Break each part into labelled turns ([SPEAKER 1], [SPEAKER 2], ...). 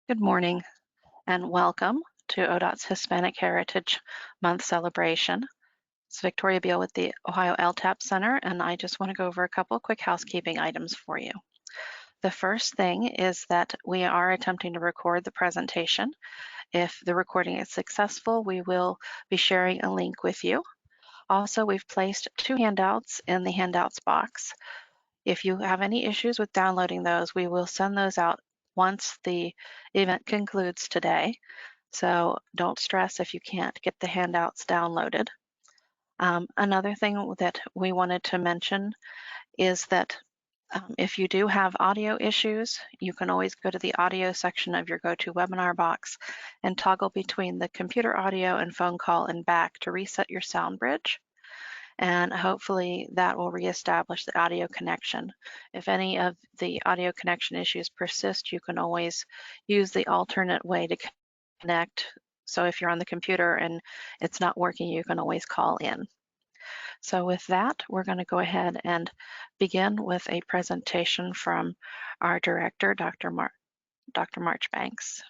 [SPEAKER 1] Good morning and welcome to ODOT's Hispanic Heritage Month celebration. It's Victoria Beal with the Ohio LTAP Center, and I just want to go over a couple quick housekeeping items for you. The first thing is that we are attempting to record the presentation. If the recording is successful, we will be sharing a link with you. Also, we've placed 2 handouts in the handouts box. If you have any issues with downloading those, we will send those out once the event concludes today. So don't stress if you can't get the handouts downloaded. Another thing that we wanted to mention is that if you do have audio issues, you can always go to the audio section of your GoToWebinar box and toggle between the computer audio and phone call and back to reset your sound bridge. And hopefully that will reestablish the audio connection. If any of the audio connection issues persist, you can always use the alternate way to connect. So if you're on the computer and it's not working, you can always call in. So with that, we're going to go ahead and begin with a presentation from our director, Dr. Marchbanks.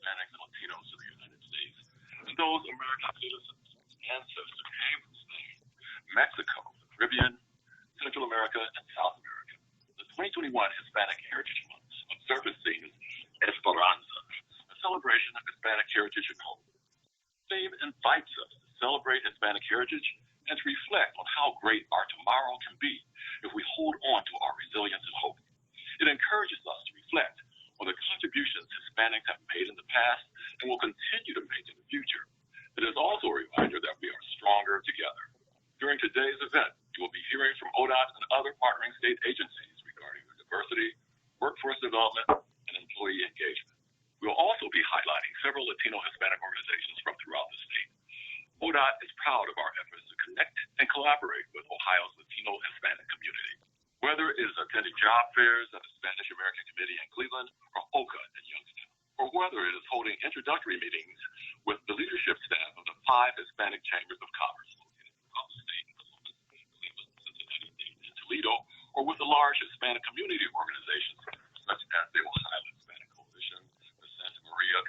[SPEAKER 2] Hispanics and Latinos of the United States, and those American citizens whose ancestors came from Spain, Mexico, the Caribbean, Central America, and South America. The 2021 Hispanic Heritage Month of service themes Esperanza, a celebration of Hispanic heritage and hope. Theme invites us to celebrate Hispanic heritage and to reflect on how great our tomorrow can be if we hold on to our resilience and hope. It encourages us to reflect on the contributions Hispanics have made in the past and will continue to make in the future. It is also a reminder that we are stronger together. During today's event, you will be hearing from ODOT and other partnering state agencies regarding their diversity, workforce development, and employee engagement. We will also be highlighting several Latino Hispanic organizations from throughout the state. ODOT is proud of our efforts to connect and collaborate with Ohio's Latino Hispanic community. Whether it is attending job fairs at the Spanish American Committee in Cleveland or OCA in Youngstown, or whether it is holding introductory meetings with the leadership staff of the 5 Hispanic Chambers of Commerce located throughout the state in Columbus, Cleveland, Cincinnati, Dayton, and Toledo, or with the large Hispanic community organizations such as the Ohio Hispanic Coalition, the Santa Maria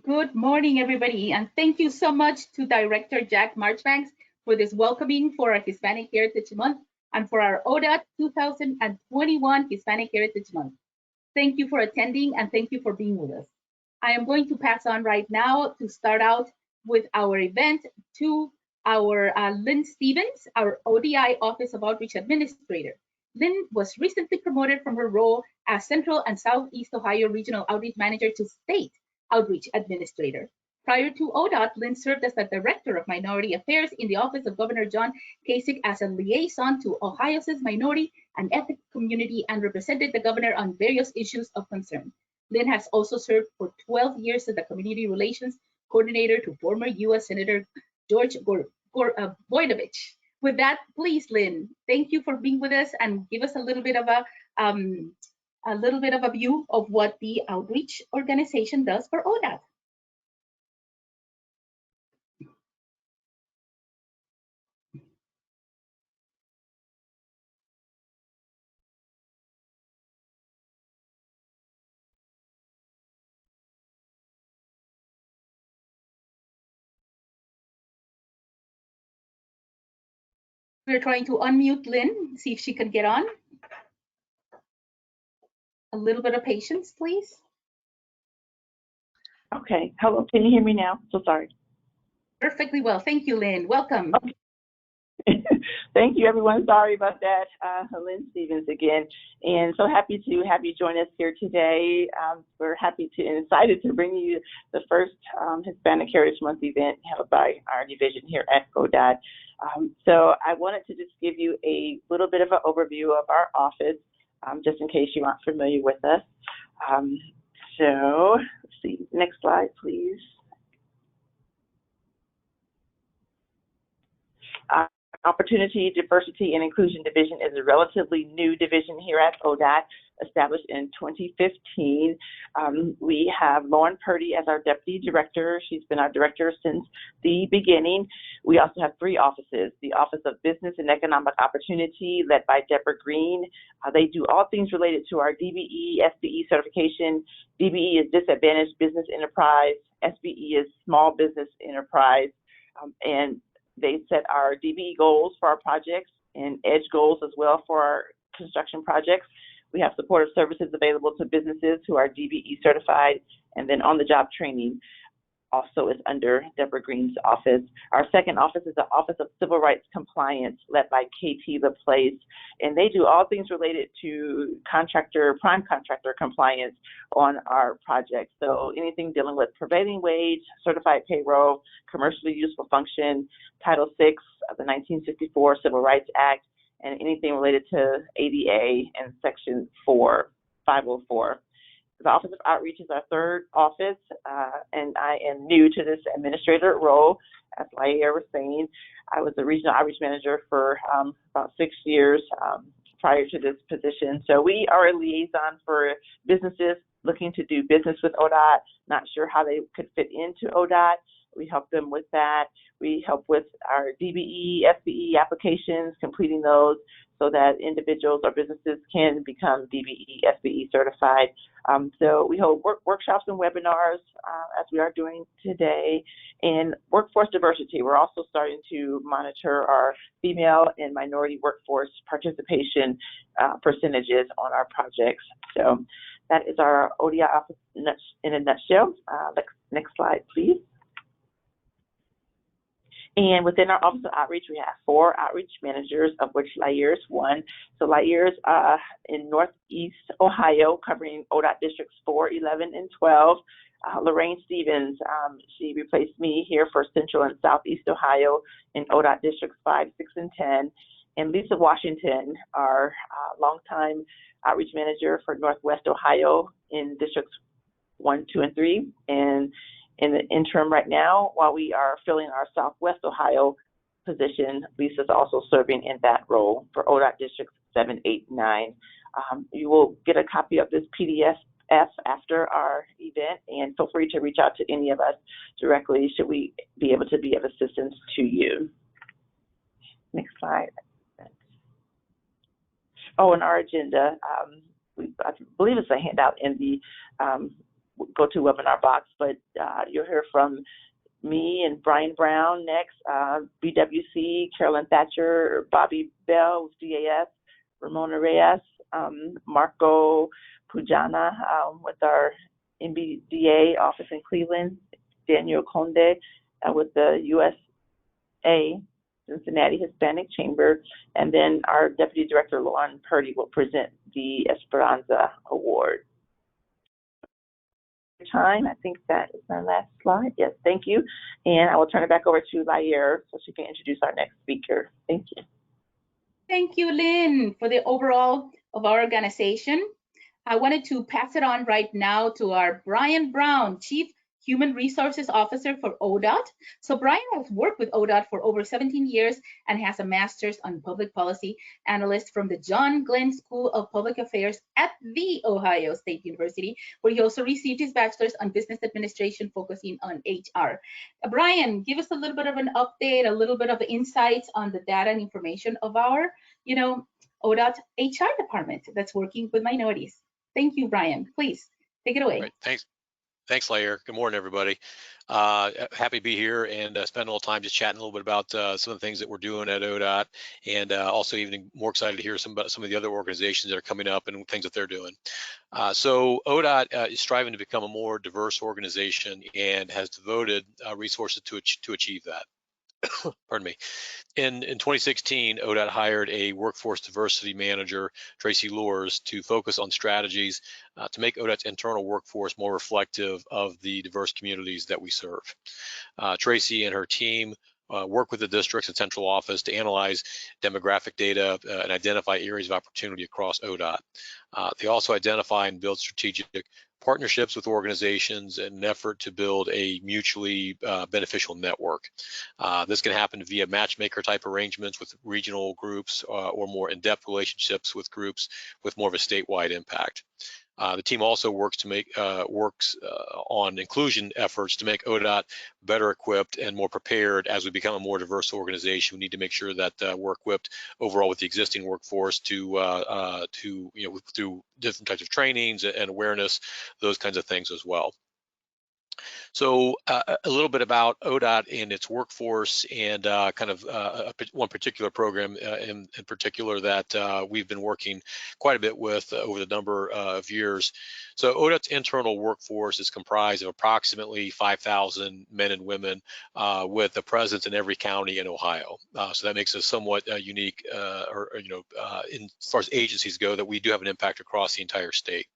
[SPEAKER 3] Good morning, everybody, and thank you so much to Director Jack Marchbanks for this welcoming for our Hispanic Heritage Month and for our ODOT 2021 Hispanic Heritage Month. Thank you for attending and thank you for being with us. I am going to pass on right now to start out with our event to our Lynn Stevens, our ODI Office of Outreach Administrator. Lynn was recently promoted from her role as Central and Southeast Ohio Regional Outreach Manager to State Outreach Administrator. Prior to ODOT, Lynn served as the Director of Minority Affairs in the Office of Governor John Kasich as a liaison to Ohio's minority and ethnic community and represented the governor on various issues of concern. Lynn has also served for 12 years as the Community Relations Coordinator to former U.S. Senator George Guadalupe. With that, please, Lynn, thank you for being with us and give us a little bit of a view of what the outreach organization does for ODOT. We're trying to unmute Lynn, see if she can get on. A little bit of patience, please.
[SPEAKER 4] Okay. Hello. Can you hear me now? So sorry.
[SPEAKER 3] Perfectly well. Thank you, Lynn. Welcome.
[SPEAKER 4] Okay. Thank you, everyone. Sorry about that. Lynn Stevens again. And so happy to have you join us here today. We're happy to and excited to bring you the first Hispanic Heritage Month event held by our division here at ODOT. So I wanted to just give you a little bit of an overview of our office, just in case you aren't familiar with us. So let's see, next slide, please. Opportunity, Diversity, and Inclusion Division is a relatively new division here at ODOT, established in 2015. We have Lauren Purdy as our Deputy Director. She's been our director since the beginning. We also have 3 offices: the Office of Business and Economic Opportunity, led by Deborah Green. They do all things related to our DBE, SBE certification. DBE is Disadvantaged Business Enterprise. SBE is Small Business Enterprise. And they set our DBE goals for our projects and EDGE goals as well for our construction projects. We have supportive services available to businesses who are DBE certified, and then on-the-job training also is under Deborah Green's office. Our second office is the Office of Civil Rights Compliance, led by KT LaPlace, and they do all things related to prime contractor compliance on our projects. So anything dealing with prevailing wage, certified payroll, commercially useful function, Title VI of the 1964 Civil Rights Act, and anything related to ADA and Section 504. The Office of Outreach is our third office, and I am new to this administrator role. As Laia was saying, I was the regional outreach manager for about 6 years prior to this position. So we are a liaison for businesses looking to do business with ODOT, not sure how they could fit into ODOT. We help them with that. We help with our DBE, SBE applications, completing those so that individuals or businesses can become DBE, SBE certified. So we hold workshops and webinars as we are doing today. And workforce diversity, we're also starting to monitor our female and minority workforce participation percentages on our projects. So that is our ODI office in a nutshell. Next slide, please. And within our Office of Outreach, we have 4 outreach managers, of which Laia is one. So Laia is in Northeast Ohio, covering ODOT Districts 4, 11, and 12. Lynn Stevens, she replaced me here for Central and Southeast Ohio in ODOT Districts 5, 6, and 10. And Lisa Washington, our longtime outreach manager for Northwest Ohio in Districts 1, 2, and 3. And in the interim right now, while we are filling our Southwest Ohio position, Lisa's also serving in that role for ODOT Districts 7, 8, 9. You will get a copy of this PDF after our event, and feel free to reach out to any of us directly should we be able to be of assistance to you. Next slide. Oh, and our agenda, I believe it's a handout in the GoToWebinar box, but you'll hear from me and Brian Brown next, BWC, Carolyn Thatcher, Bobby Bell with DAS, Ramona Reyes, Marco Pujana with our MBDA office in Cleveland, Daniel Conde with the USA Cincinnati Hispanic Chamber, and then our Deputy Director, Lauren Purdy, will present the Esperanza Award. Time. I think that is my last slide. Yes, thank you. And I will turn it back over to Laia so she can introduce our next speaker. Thank you.
[SPEAKER 3] Thank you, Lynn, for the overall of our organization. I wanted to pass it on right now to our Brian Brown, Chief Human Resources Officer for ODOT. So Brian has worked with ODOT for over 17 years and has a master's on public policy analyst from the John Glenn School of Public Affairs at The Ohio State University, where he also received his bachelor's on business administration, focusing on HR. Brian, give us a little bit of an update, a little bit of insights on the data and information of our, ODOT HR department that's working with minorities. Thank you, Brian. Please take it away.
[SPEAKER 5] Right. Thanks. Thanks, Lair. Good morning, everybody. Happy to be here and spend a little time just chatting a little bit about some of the things that we're doing at ODOT, and also even more excited to hear some of the other organizations that are coming up and things that they're doing. So ODOT is striving to become a more diverse organization and has devoted resources to achieve that. Pardon me. In 2016, ODOT hired a workforce diversity manager, Tracy Lures, to focus on strategies to make ODOT's internal workforce more reflective of the diverse communities that we serve. Tracy and her team work with the districts and central office to analyze demographic data and identify areas of opportunity across ODOT. They also identify and build strategic partnerships with organizations in an effort to build a mutually beneficial network. This can happen via matchmaker type arrangements with regional groups or more in-depth relationships with groups with more of a statewide impact. The team also works on inclusion efforts to make ODOT better equipped and more prepared as we become a more diverse organization. We need to make sure that we're equipped overall with the existing workforce to through different types of trainings and awareness, those kinds of things as well. So a little bit about ODOT and its workforce and one particular program in particular that we've been working quite a bit with over the number of years. So ODOT's internal workforce is comprised of approximately 5,000 men and women with a presence in every county in Ohio. So that makes us somewhat unique, in as far as agencies go, that we do have an impact across the entire state.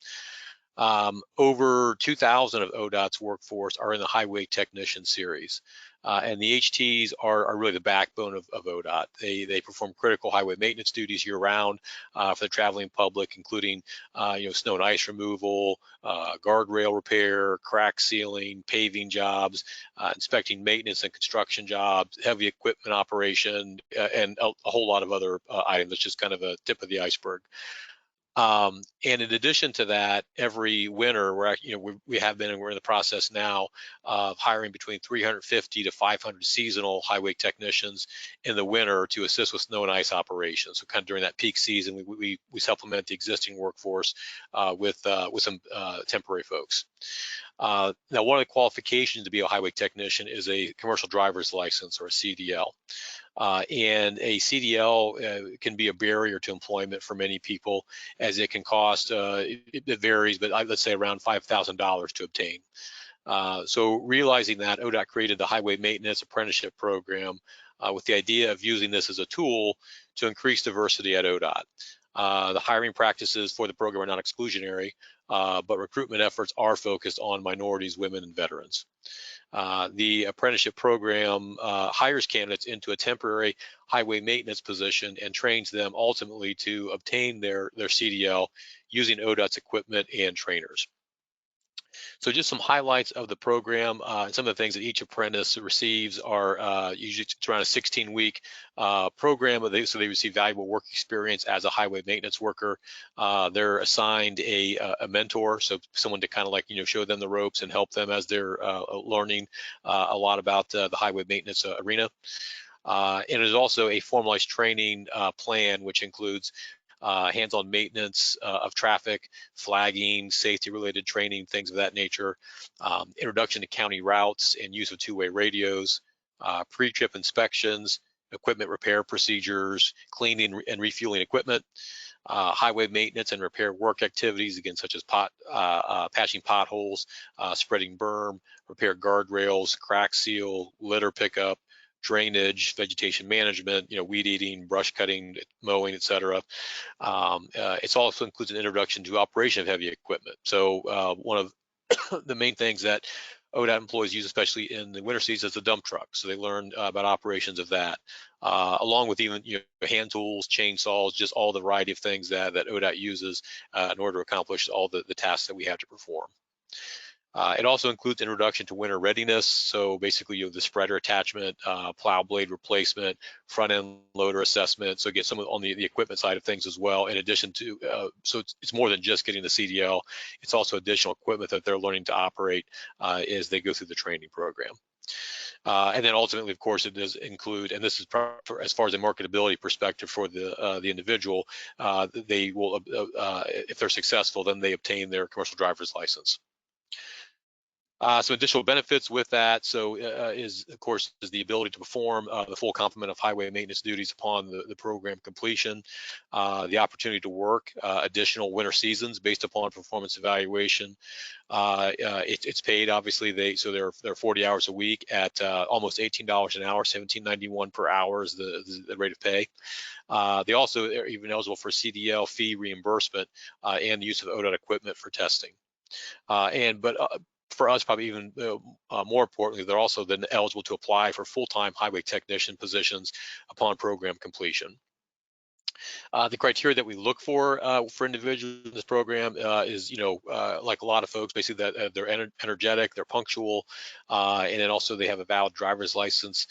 [SPEAKER 5] Over 2,000 of ODOT's workforce are in the highway technician series. And the HTs are really the backbone of ODOT. They perform critical highway maintenance duties year-round for the traveling public, including snow and ice removal, guardrail repair, crack sealing, paving jobs, inspecting maintenance and construction jobs, heavy equipment operation, and a whole lot of other items. It's just kind of a tip of the iceberg. And in addition to that, every winter, we have been and we're in the process now of hiring between 350 to 500 seasonal highway technicians in the winter to assist with snow and ice operations. So kind of during that peak season, we supplement the existing workforce with some temporary folks. Now, one of the qualifications to be a highway technician is a commercial driver's license, or a CDL. And a CDL can be a barrier to employment for many people, as it can cost, it varies, but let's say around $5,000 to obtain. So realizing that, ODOT created the Highway Maintenance Apprenticeship Program with the idea of using this as a tool to increase diversity at ODOT. The hiring practices for the program are not exclusionary, but recruitment efforts are focused on minorities, women, and veterans. The apprenticeship program hires candidates into a temporary highway maintenance position and trains them ultimately to obtain their CDL using ODOT's equipment and trainers. So just some highlights of the program. And some of the things that each apprentice receives are usually it's around a 16-week program. So they receive valuable work experience as a highway maintenance worker. They're assigned a mentor, so someone to kind of show them the ropes and help them as they're learning a lot about the highway maintenance arena. And there's also a formalized training plan, which includes hands-on maintenance of traffic, flagging, safety-related training, things of that nature, introduction to county routes and use of two-way radios, pre-trip inspections, equipment repair procedures, cleaning and refueling equipment, highway maintenance and repair work activities, again, such as patching potholes, spreading berm, repair guardrails, crack seal, litter pickup, drainage, vegetation management, weed eating, brush cutting, mowing, etc. It also includes an introduction to operation of heavy equipment. So one of the main things that ODOT employees use, especially in the winter season, is the dump truck. So they learn about operations of that, along with even hand tools, chainsaws, just all the variety of things that ODOT uses in order to accomplish all the tasks that we have to perform. It also includes introduction to winter readiness. So basically, the spreader attachment, plow blade replacement, front end loader assessment. So get some on the equipment side of things as well. In addition to, so it's more than just getting the CDL. It's also additional equipment that they're learning to operate as they go through the training program. And then ultimately, of course, it does include, and this is as far as a marketability perspective for the individual, they will, if they're successful, then they obtain their commercial driver's license. Some additional benefits with that, so is of course is the ability to perform the full complement of highway maintenance duties upon the program completion, the opportunity to work additional winter seasons based upon performance evaluation. It's paid, obviously. They're 40 hours a week at almost $18 an hour, $17.91 per hour is the rate of pay. They also are even eligible for CDL fee reimbursement and the use of ODOT equipment for testing. For us, probably even more importantly, they're also then eligible to apply for full-time highway technician positions upon program completion. The criteria that we look for individuals in this program is, like a lot of folks, basically that they're energetic, they're punctual, and then also they have a valid driver's license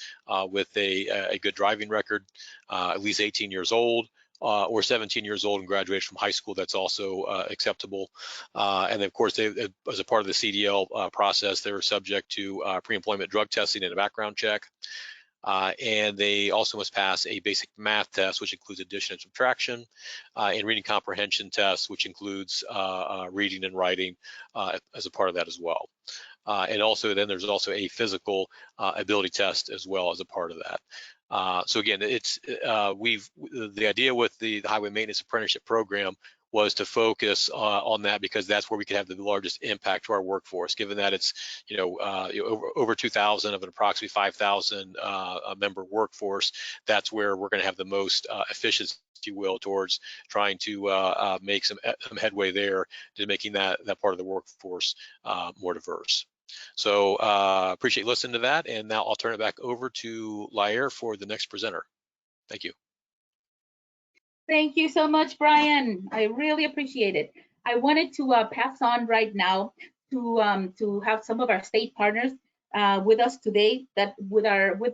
[SPEAKER 5] with a good driving record, at least 18 years old. Or 17 years old and graduated from high school, that's also acceptable. And then, of course, as a part of the CDL process, they're subject to pre-employment drug testing and a background check. And they also must pass a basic math test, which includes addition and subtraction, and reading comprehension tests, which includes reading and writing as a part of that as well. And also then there's also a physical ability test as well as a part of that. So again, it's the idea with the Highway Maintenance Apprenticeship Program was to focus on that, because that's where we can have the largest impact to our workforce, given that it's over 2,000 of an approximately 5,000 member workforce. That's where we're going to have the most efficiency, if you will, towards trying to make some headway there to making that part of the workforce more diverse. So appreciate listening to that, and now I'll turn it back over to Lair for the next presenter. Thank you.
[SPEAKER 3] Thank you so much, Brian. I really appreciate it. I wanted to pass on right now to have some of our state partners with us today. That with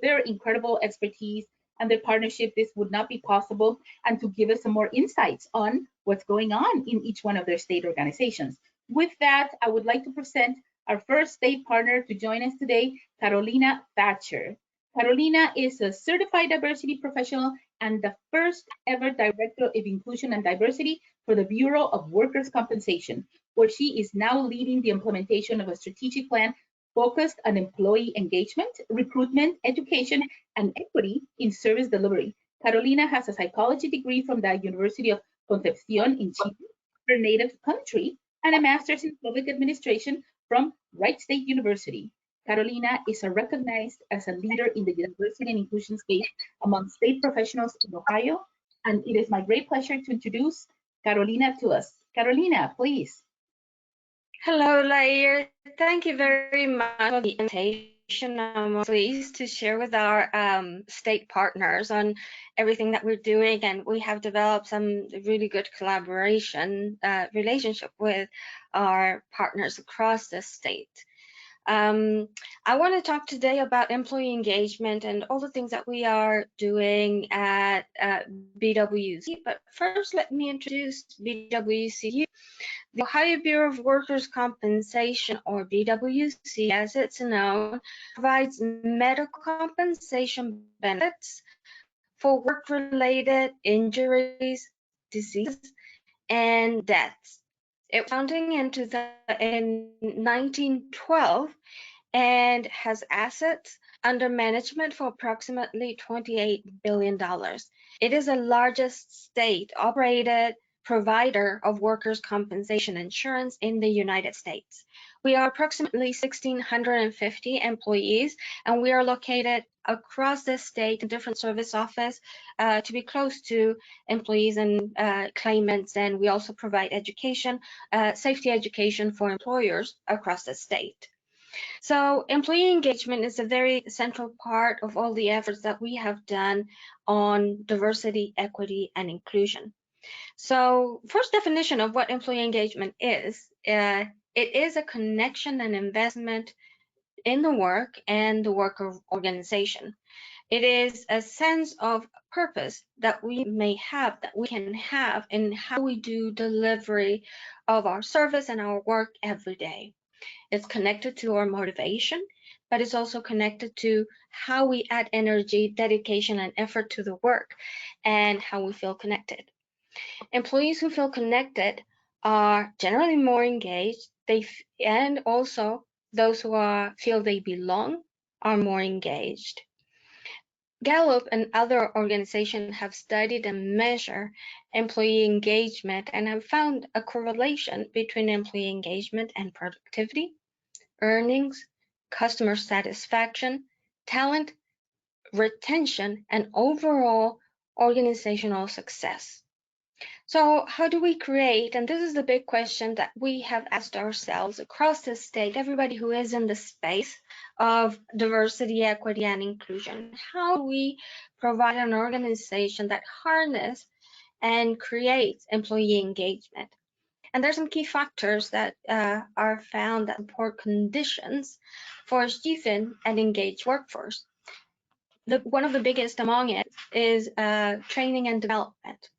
[SPEAKER 3] their incredible expertise and their partnership, this would not be possible, and to give us some more insights on what's going on in each one of their state organizations. With that, I would like to present our first state partner to join us today, Carolina Thatcher. Carolina is a certified diversity professional and the first ever Director of Inclusion and Diversity for the Bureau of Workers' Compensation, where she is now leading the implementation of a strategic plan focused on employee engagement, recruitment, education, and equity in service delivery. Carolina has a psychology degree from the University of Concepcion in Chile, her native country, and a master's in public administration from Wright State University. Carolina is recognized as a leader in the diversity and inclusion space among state professionals in Ohio, and it is my great pleasure to introduce Carolina to us. Carolina, please.
[SPEAKER 6] Hello, Lair. Thank you very much for the invitation. I'm pleased to share with our state partners on everything that we're doing, and we have developed some really good collaboration relationship with our partners across the state. I want to talk today about employee engagement and all the things that we are doing at BWC. But first, let me introduce BWCU. The Ohio Bureau of Workers' Compensation, or BWC as it's known, provides medical compensation benefits for work-related injuries, diseases, and deaths. It was founded in 1912 and has assets under management for approximately $28 billion. It is the largest state-operated provider of workers' compensation insurance in the United States. We are approximately 1,650 employees, and we are located across the state in different service offices to be close to employees and claimants. And we also provide education, safety education for employers across the state. So employee engagement is a very central part of all the efforts that we have done on diversity, equity, and inclusion. So first definition of what employee engagement is, it is a connection and investment in the work and the worker organization. It is a sense of purpose that we may have, that we can have in how we do delivery of our service and our work every day. It's connected to our motivation, but it's also connected to how we add energy, dedication, and effort to the work and how we feel connected. Employees who feel connected are generally more engaged, and also those who feel they belong are more engaged. Gallup and other organizations have studied and measured employee engagement and have found a correlation between employee engagement and productivity, earnings, customer satisfaction, talent, retention, and overall organizational success. So how do we create, and this is the big question that we have asked ourselves across the state, everybody who is in the space of diversity, equity, and inclusion, how do we provide an organization that harness and creates employee engagement? And there's some key factors that are found that support conditions for achieving an engaged workforce. One of the biggest among it is training and development.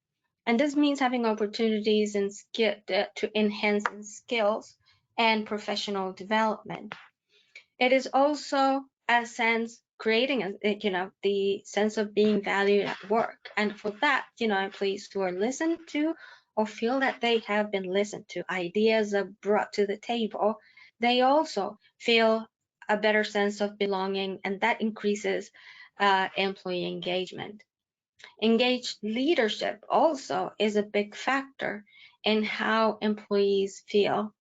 [SPEAKER 6] And this means having opportunities and to enhance skills and professional development. It is also a sense creating the sense of being valued at work. And for that, employees who are listened to or feel that they have been listened to, ideas are brought to the table, they also feel a better sense of belonging, and that increases employee engagement. Engaged leadership also is a big factor in how employees feel,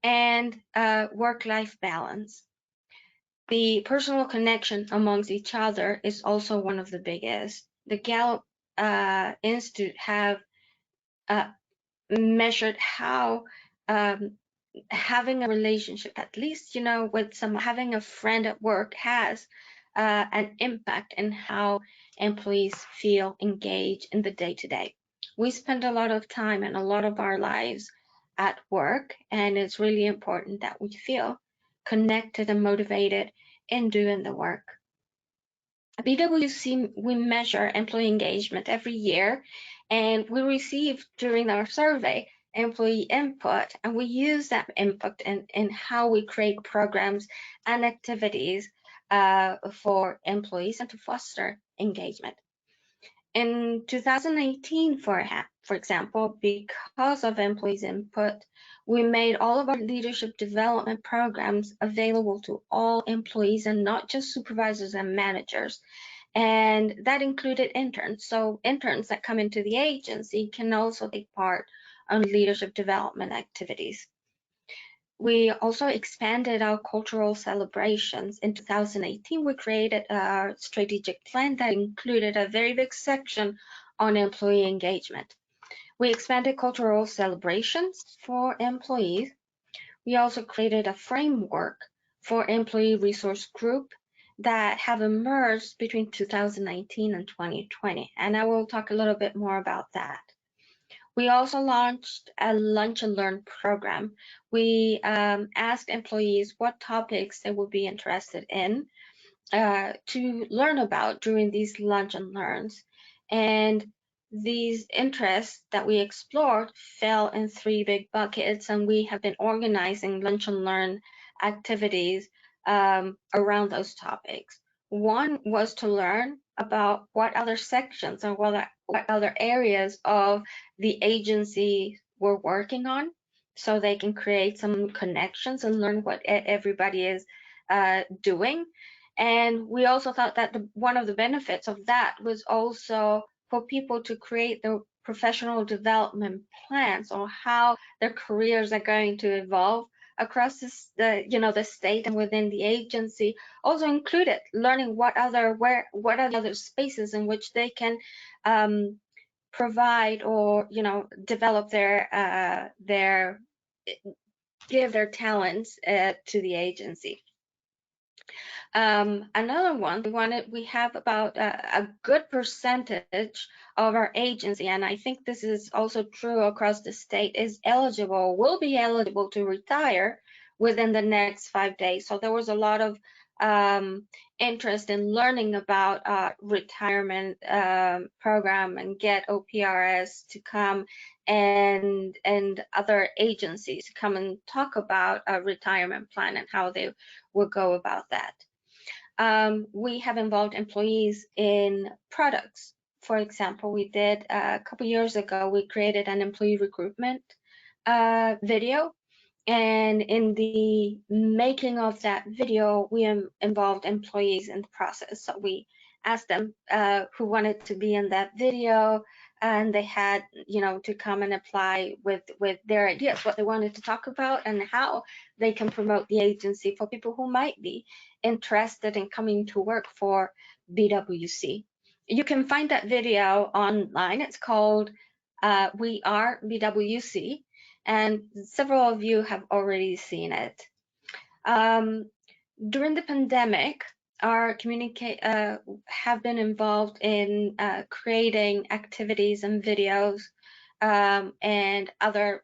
[SPEAKER 6] and work-life balance. The personal connection amongst each other is also one of the biggest. The Gallup Institute have measured how having a relationship, at least, with having a friend at work has an impact in how employees feel engaged in the day-to-day. We spend a lot of time and a lot of our lives at work, and it's really important that we feel connected and motivated in doing the work. At BWC, we measure employee engagement every year, and we receive during our survey employee input, and we use that input in how we create programs and activities for employees and to foster engagement. In 2018, for example, because of employees' input, we made all of our leadership development programs available to all employees and not just supervisors and managers. And that included interns. So interns that come into the agency can also take part on leadership development activities. We also expanded our cultural celebrations. In 2018, we created a strategic plan that included a very big section on employee engagement. We expanded cultural celebrations for employees. We also created a framework for employee resource group that have emerged between 2019 and 2020, and I will talk a little bit more about that. We also launched a lunch and learn program. We asked employees what topics they would be interested in to learn about during these lunch and learns. And these interests that we explored fell in 3 big buckets, and we have been organizing lunch and learn activities around those topics. One was to learn about what other sections or what other areas of the agency we're working on, so they can create some connections and learn what everybody is doing. And we also thought that one of the benefits of that was also for people to create their professional development plans or how their careers are going to evolve across the state and within the agency. Also included learning what are the other spaces in which they can provide or develop give their talents to the agency. Another one, we have about a good percentage of our agency, and I think this is also true across the state, will be eligible to retire within the next 5 days. So there was a lot of interest in learning about retirement program and get OPRS to come and other agencies to come and talk about a retirement plan and how they will go about that. We have involved employees in products. For example, we did a couple years ago, we created an employee recruitment video, And in the making of that video, we involved employees in the process. So we asked them who wanted to be in that video, and they had, to come and apply with their ideas, what they wanted to talk about, and how they can promote the agency for people who might be interested in coming to work for BWC. You can find that video online. It's called We Are BWC, and several of you have already seen it. During the pandemic, our have been involved in creating activities and videos and other,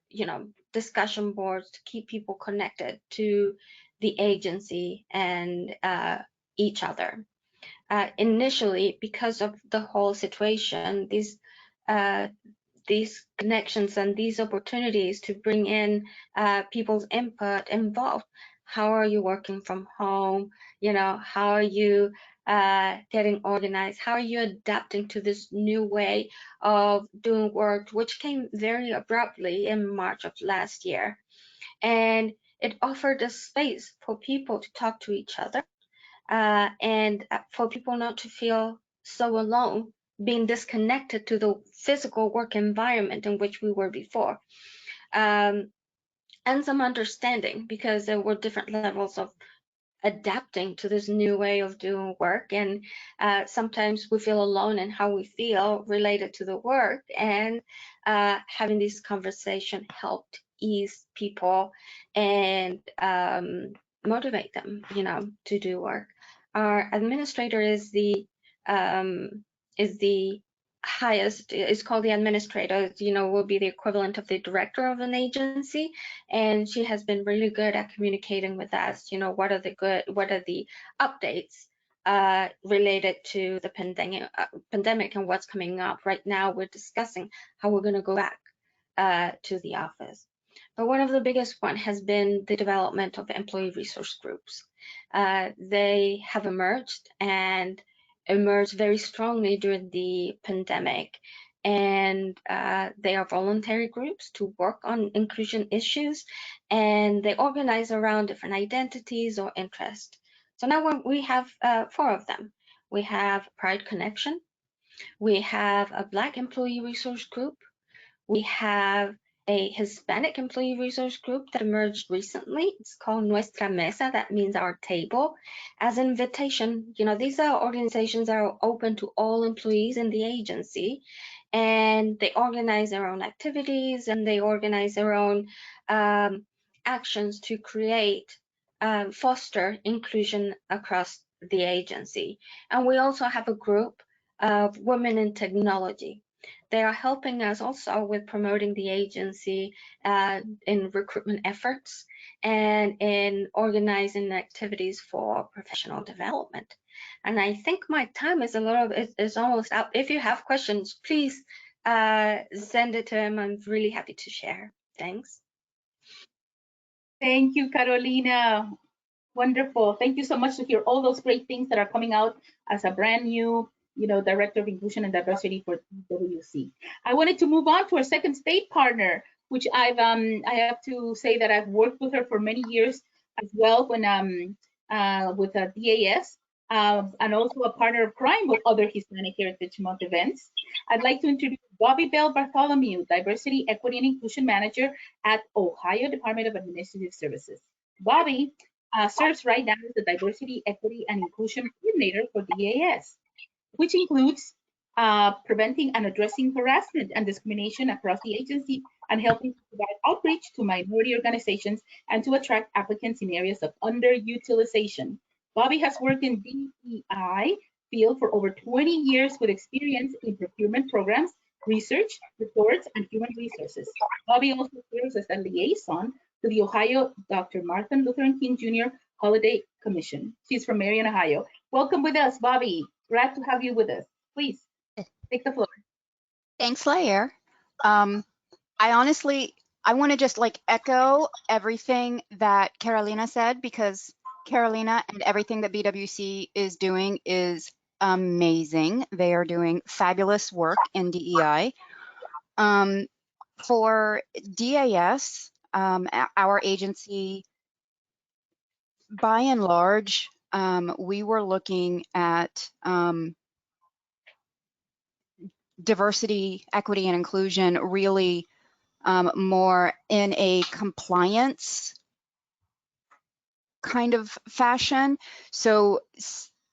[SPEAKER 6] discussion boards to keep people connected to the agency and each other. Initially, because of the whole situation, these connections and these opportunities to bring in people's input involved. How are you working from home? How are you getting organized? How are you adapting to this new way of doing work, which came very abruptly in March of last year? And it offered a space for people to talk to each other and for people not to feel so alone, being disconnected to the physical work environment in which we were before. And some understanding, because there were different levels of adapting to this new way of doing work. And sometimes we feel alone in how we feel related to the work. And having this conversation helped ease people and motivate them, to do work. Our administrator is the highest, is called the administrator, will be the equivalent of the director of an agency. And she has been really good at communicating with us, what are the updates related to the pandemic and what's coming up. Right now, we're discussing how we're going to go back to the office. But one of the biggest one has been the development of employee resource groups. They have emerged very strongly during the pandemic. And they are voluntary groups to work on inclusion issues, and they organize around different identities or interests. So now we have 4 of them. We have Pride Connection, we have a Black employee resource group, we have a Hispanic employee resource group that emerged recently. It's called Nuestra Mesa, that means our table. As an invitation, these are organizations that are open to all employees in the agency, and they organize their own activities and they organize their own actions to create, foster inclusion across the agency. And we also have a group of Women in Technology. They are helping us also with promoting the agency in recruitment efforts and in organizing activities for professional development. And I think my time is almost up. If you have questions, please send it to him. I'm really happy to share. Thanks.
[SPEAKER 3] Thank you, Carolina. Wonderful. Thank you so much to hear all those great things that are coming out as a brand new, Director of Inclusion and Diversity for BWC. I wanted to move on to our second state partner, which I have to say that I've worked with her for many years as well when with DAS, and also a partner of crime with other Hispanic Heritage Month events. I'd like to introduce Bobby Bell Bartholomew, Diversity, Equity, and Inclusion Manager at Ohio Department of Administrative Services. Bobby serves right now as the Diversity, Equity, and Inclusion Coordinator for DAS, which includes preventing and addressing harassment and discrimination across the agency and helping to provide outreach to minority organizations and to attract applicants in areas of underutilization. Bobby has worked in DEI field for over 20 years with experience in procurement programs, research, reports, and human resources. Bobby also serves as a liaison to the Ohio Dr. Martin Luther King Jr. Holiday Commission. She's from Marion, Ohio. Welcome with us, Bobby. Glad to have you with us. Please take the floor.
[SPEAKER 7] Thanks, Lair. I want to just echo everything that Carolina said, because Carolina and everything that BWC is doing is amazing. They are doing fabulous work in DEI. For DAS, our agency, by and large, we were looking at diversity, equity, and inclusion really more in a compliance kind of fashion. So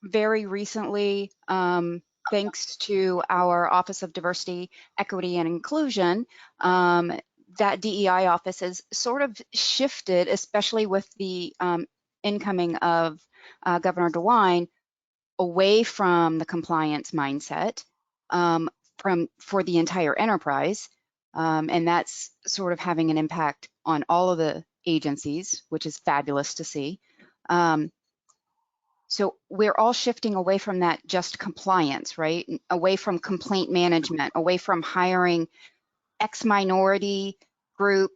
[SPEAKER 7] very recently, thanks to our Office of Diversity, Equity, and Inclusion, that DEI office has sort of shifted, especially with the incoming of Governor DeWine, away from the compliance mindset for the entire enterprise. And that's sort of having an impact on all of the agencies, which is fabulous to see. So we're all shifting away from that just compliance, right? Away from complaint management, away from hiring X minority group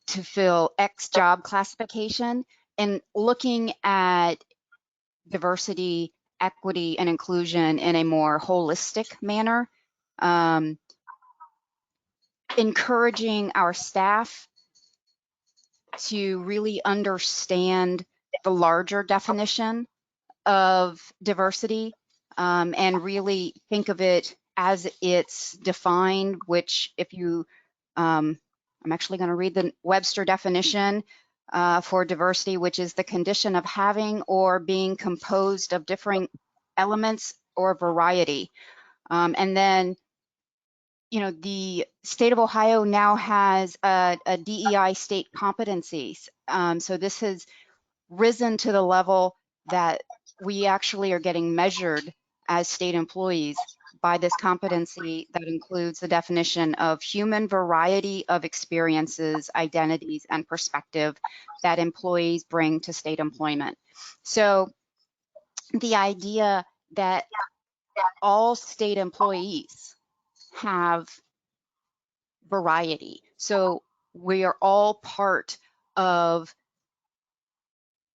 [SPEAKER 7] to fill X job classification, and looking at diversity, equity, and inclusion in a more holistic manner. Encouraging our staff to really understand the larger definition of diversity and really think of it as it's defined, which if you, I'm actually going to read the Webster definition for diversity, which is the condition of having or being composed of differing elements or variety. And then, you know, the state of Ohio now has a DEI state competencies. So this has risen to the level that we actually are getting measured as state employees by this competency that includes the definition of human variety of experiences, identities, and perspective that employees bring to state employment. So the idea that all state employees have variety. So we are all part of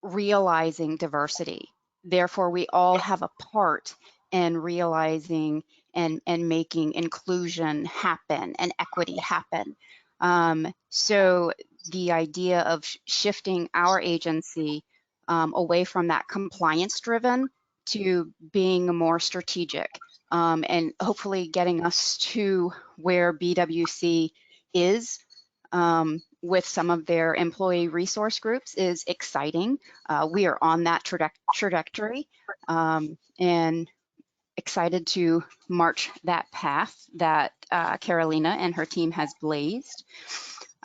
[SPEAKER 7] realizing diversity. Therefore, we all have a part in realizing and making inclusion happen and equity happen. So the idea of shifting our agency away from that compliance driven to being more strategic and hopefully getting us to where BWC is with some of their employee resource groups is exciting. We are on that trajectory and excited to march that path that Carolina and her team has blazed.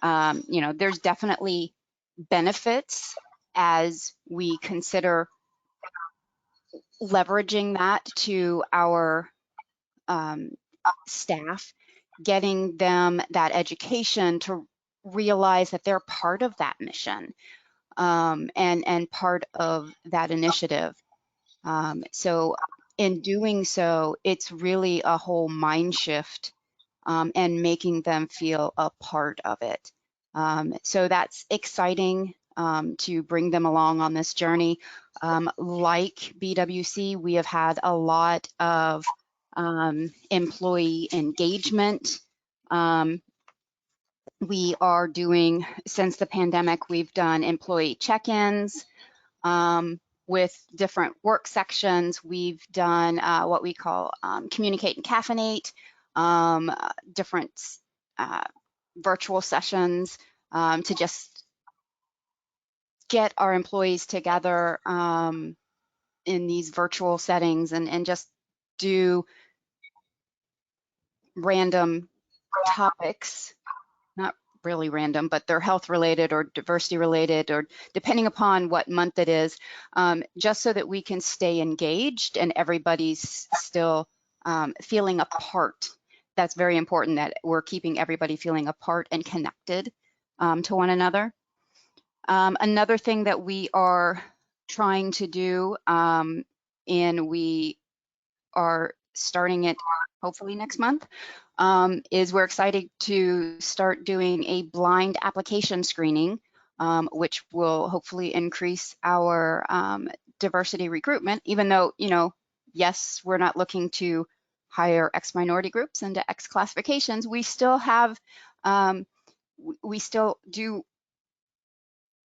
[SPEAKER 7] You know, there's definitely benefits as we consider leveraging that to our staff, getting them that education to realize that they're part of that mission and part of that initiative. So in doing so, it's really a whole mind shift and making them feel a part of it. So that's exciting to bring them along on this journey. Like BWC, we have had a lot of employee engagement. We are doing, since the pandemic, we've done employee check-ins with different work sections. We've done what we call communicate and caffeinate, different virtual sessions to just get our employees together in these virtual settings and just do random topics, not really random, but they're health related or diversity related, or depending upon what month it is, just so that we can stay engaged and everybody's still feeling a part. That's very important, that we're keeping everybody feeling a part and connected to one another. Another thing that we are trying to do, and we are starting it hopefully next month, is we're excited to start doing a blind application screening, which will hopefully increase our diversity recruitment, even though, you know, yes, we're not looking to hire X minority groups into X classifications. We still have, we still do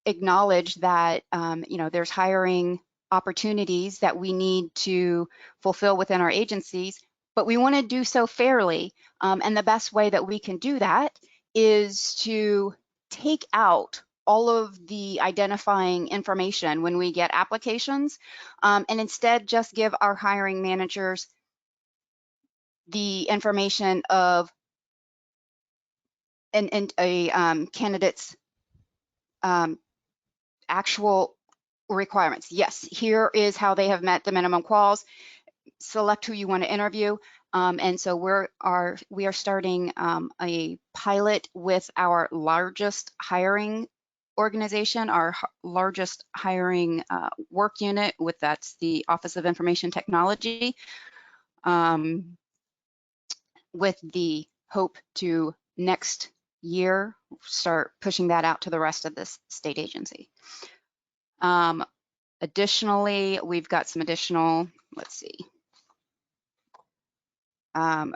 [SPEAKER 7] acknowledge that there's hiring opportunities that we need to fulfill within our agencies, but we want to do so fairly. And the best way that we can do that is to take out all of the identifying information when we get applications, and instead just give our hiring managers the information of a candidate's actual requirements. Yes, here is how they have met the minimum quals. Select who you want to interview. And so we are starting a pilot with our largest hiring organization, our largest hiring work unit, that's the Office of Information Technology, with the hope to next year start pushing that out to the rest of this state agency. Additionally, we've got some additional, let's see,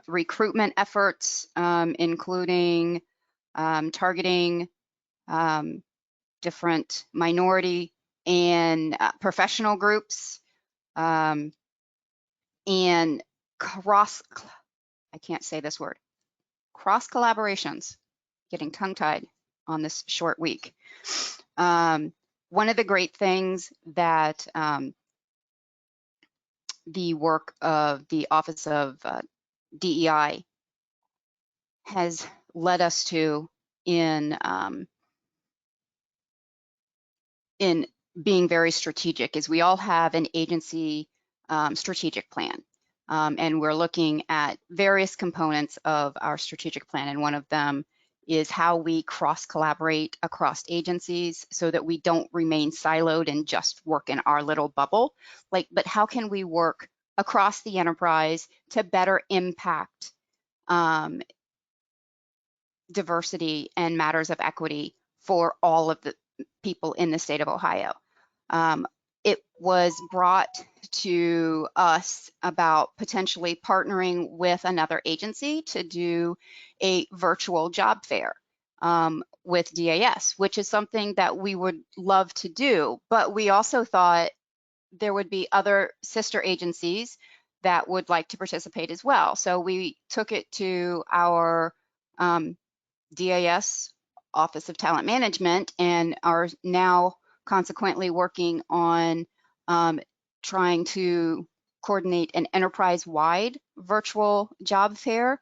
[SPEAKER 7] recruitment efforts, including targeting different minority and professional groups, and I can't say this word, cross collaborations, getting tongue-tied on this short week. One of the great things that the work of the Office of DEI has led us to in being very strategic is we all have an agency strategic plan. And we're looking at various components of our strategic plan, and one of them is how we cross-collaborate across agencies so that we don't remain siloed and just work in our little bubble. But how can we work across the enterprise to better impact diversity and matters of equity for all of the people in the state of Ohio? It was brought to us about potentially partnering with another agency to do a virtual job fair with DAS, which is something that we would love to do, but we also thought there would be other sister agencies that would like to participate as well. So we took it to our DAS Office of Talent Management and are now consequently working on trying to coordinate an enterprise-wide virtual job fair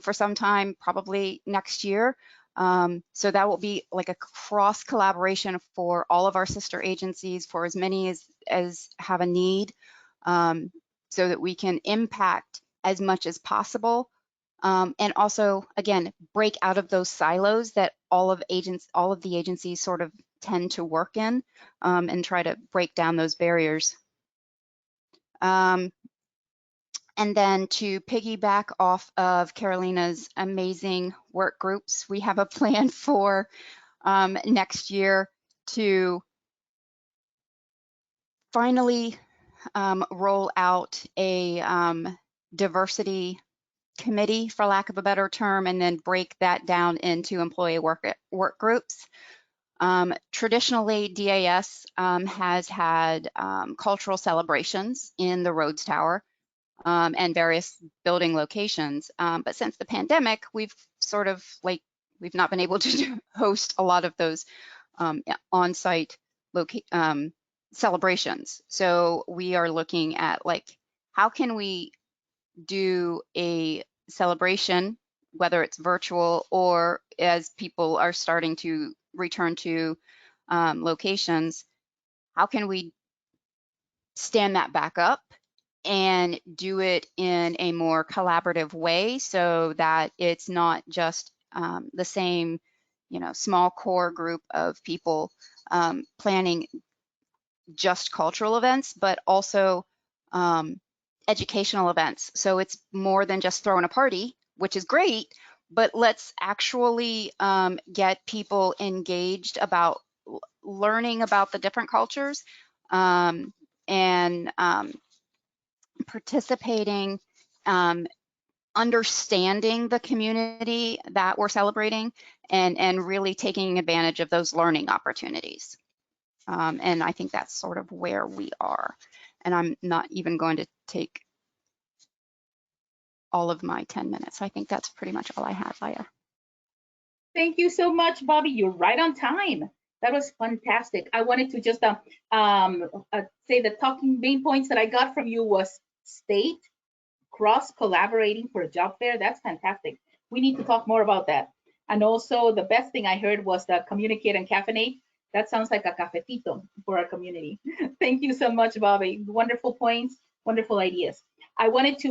[SPEAKER 7] for some time, probably next year. So that will be like a cross collaboration for all of our sister agencies, for as many as have a need, so that we can impact as much as possible. And also, again, break out of those silos that all of the agencies sort of tend to work in, and try to break down those barriers. And then to piggyback off of Carolina's amazing work groups, we have a plan for next year to finally roll out a diversity committee, for lack of a better term, and then break that down into employee work groups. Traditionally, DAS has had cultural celebrations in the Rhodes Tower and various building locations. But since the pandemic, we've not been able to host a lot of those on-site celebrations. So we are looking at how can we do a celebration, whether it's virtual or as people are starting to return to locations, how can we stand that back up and do it in a more collaborative way so that it's not just the same, small core group of people planning just cultural events, but also educational events. So it's more than just throwing a party, which is great, but let's actually get people engaged about learning about the different cultures and participating on understanding the community that we're celebrating and really taking advantage of those learning opportunities. And I think that's sort of where we are. And I'm not even going to take all of my 10 minutes. I think that's pretty much all I had, Laia.
[SPEAKER 3] Thank you so much, Bobby. You're right on time. That was fantastic. I wanted to just say the talking main points that I got from you was state, cross collaborating for a job fair. That's fantastic. We need to talk more about that. And also the best thing I heard was the communicate and caffeinate. That sounds like a cafetito for our community. Thank you so much, Bobby. Wonderful points, wonderful ideas. I wanted to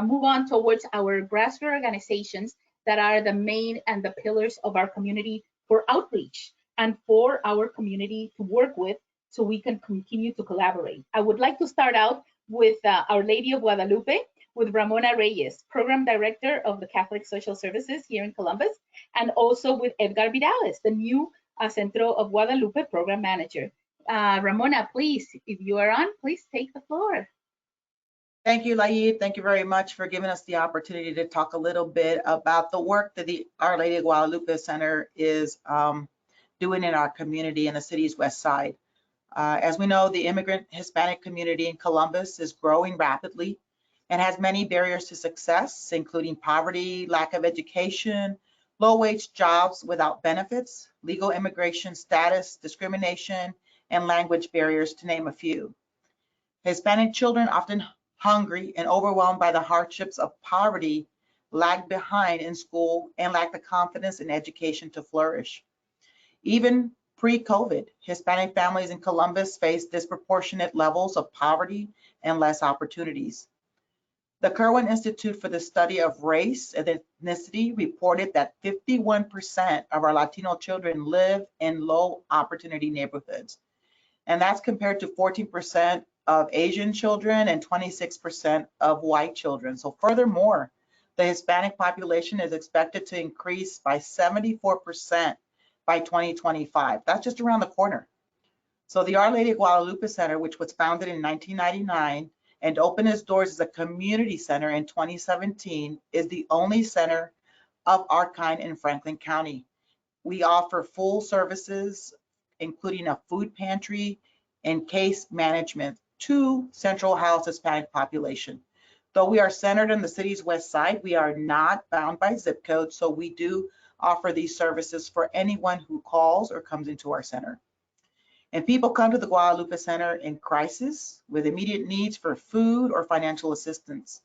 [SPEAKER 3] move on towards our grassroots organizations that are the main and the pillars of our community for outreach and for our community to work with so we can continue to collaborate. I would like to start out with Our Lady of Guadalupe, with Ramona Reyes, Program Director of the Catholic Social Services here in Columbus, and also with Edgar Vidalis, the new Centro of Guadalupe Program Manager. Ramona, please, if you are on, please take the floor.
[SPEAKER 8] Thank you, Laid. Thank you very much for giving us the opportunity to talk a little bit about the work that the Our Lady of Guadalupe Center is doing in our community in the city's west side. As we know, the immigrant Hispanic community in Columbus is growing rapidly and has many barriers to success, including poverty, lack of education, low-wage jobs without benefits, legal immigration status, discrimination, and language barriers, to name a few. Hispanic children, often hungry and overwhelmed by the hardships of poverty, lag behind in school and lack the confidence in education to flourish. Even pre-COVID, Hispanic families in Columbus face disproportionate levels of poverty and less opportunities. The Kirwan Institute for the Study of Race and Ethnicity reported that 51% of our Latino children live in low opportunity neighborhoods. And that's compared to 14% of Asian children and 26% of white children. So furthermore, the Hispanic population is expected to increase by 74% by 2025. That's just around the corner. So the Our Lady of Guadalupe Center, which was founded in 1999 and opened its doors as a community center in 2017, is the only center of our kind in Franklin County. We offer full services, including a food pantry and case management to Central House Hispanic population. Though we are centered in the city's west side, we are not bound by zip code, so we do offer these services for anyone who calls or comes into our center. And people come to the Guadalupe Center in crisis with immediate needs for food or financial assistance.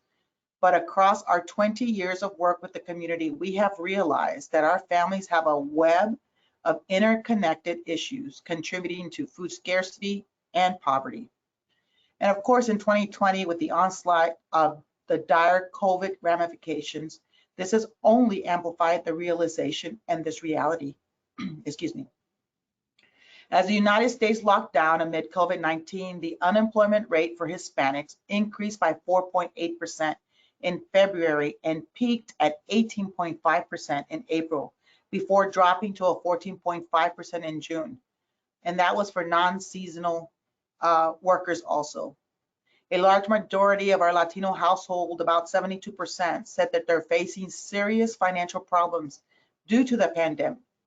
[SPEAKER 8] But across our 20 years of work with the community, we have realized that our families have a web of interconnected issues contributing to food scarcity and poverty. And of course, in 2020, with the onslaught of the dire COVID ramifications, this has only amplified the realization and this reality. Excuse me. As the United States locked down amid COVID-19, the unemployment rate for Hispanics increased by 4.8% in February and peaked at 18.5% in April, before dropping to a 14.5% in June. And that was for non-seasonal workers also. A large majority of our Latino household, about 72%, said that they're facing serious financial problems due to the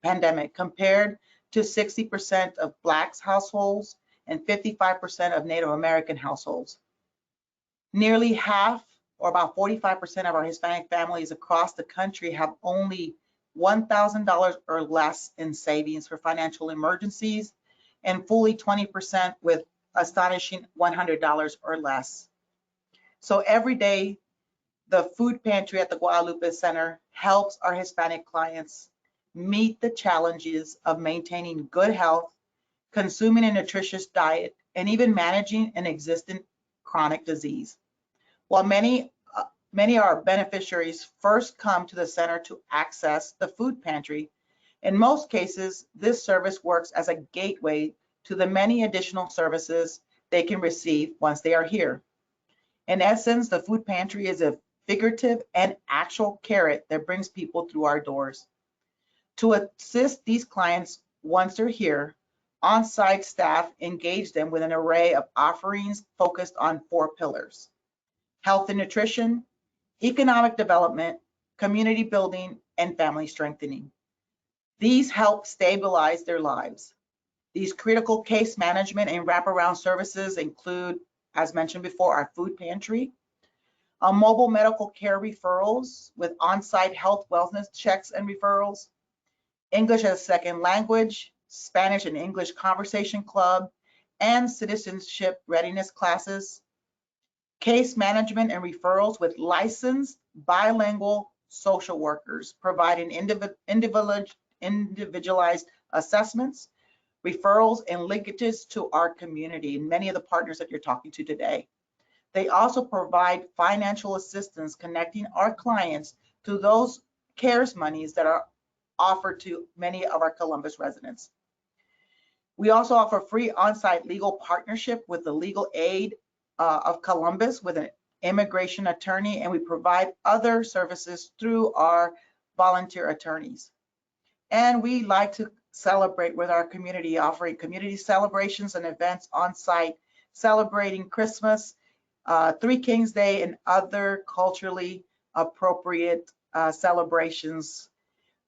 [SPEAKER 8] pandemic, compared to 60% of Blacks households and 55% of Native American households. Nearly half, or about 45% of our Hispanic families across the country have only $1,000 or less in savings for financial emergencies, and fully 20% with astonishing $100 or less. So every day, the food pantry at the Guadalupe Center helps our Hispanic clients meet the challenges of maintaining good health, consuming a nutritious diet, and even managing an existing chronic disease. While many of our beneficiaries first come to the center to access the food pantry, in most cases, this service works as a gateway to the many additional services they can receive once they are here. In essence, the food pantry is a figurative and actual carrot that brings people through our doors. To assist these clients once they're here, on-site staff engage them with an array of offerings focused on 4 pillars: health and nutrition, economic development, community building, and family strengthening. These help stabilize their lives. These critical case management and wraparound services include, as mentioned before, our food pantry, mobile medical care referrals with on-site health wellness checks and referrals, English as a second language, Spanish and English conversation club, and citizenship readiness classes, case management and referrals with licensed bilingual social workers providing individualized assessments, referrals, and linkages to our community and many of the partners that you're talking to today. They also provide financial assistance connecting our clients to those CARES monies that are offered to many of our Columbus residents. We also offer free on-site legal partnership with the legal aid of Columbus with an immigration attorney, and we provide other services through our volunteer attorneys. And we like to celebrate with our community, offering community celebrations and events on site, celebrating Christmas, Three Kings Day, and other culturally appropriate celebrations.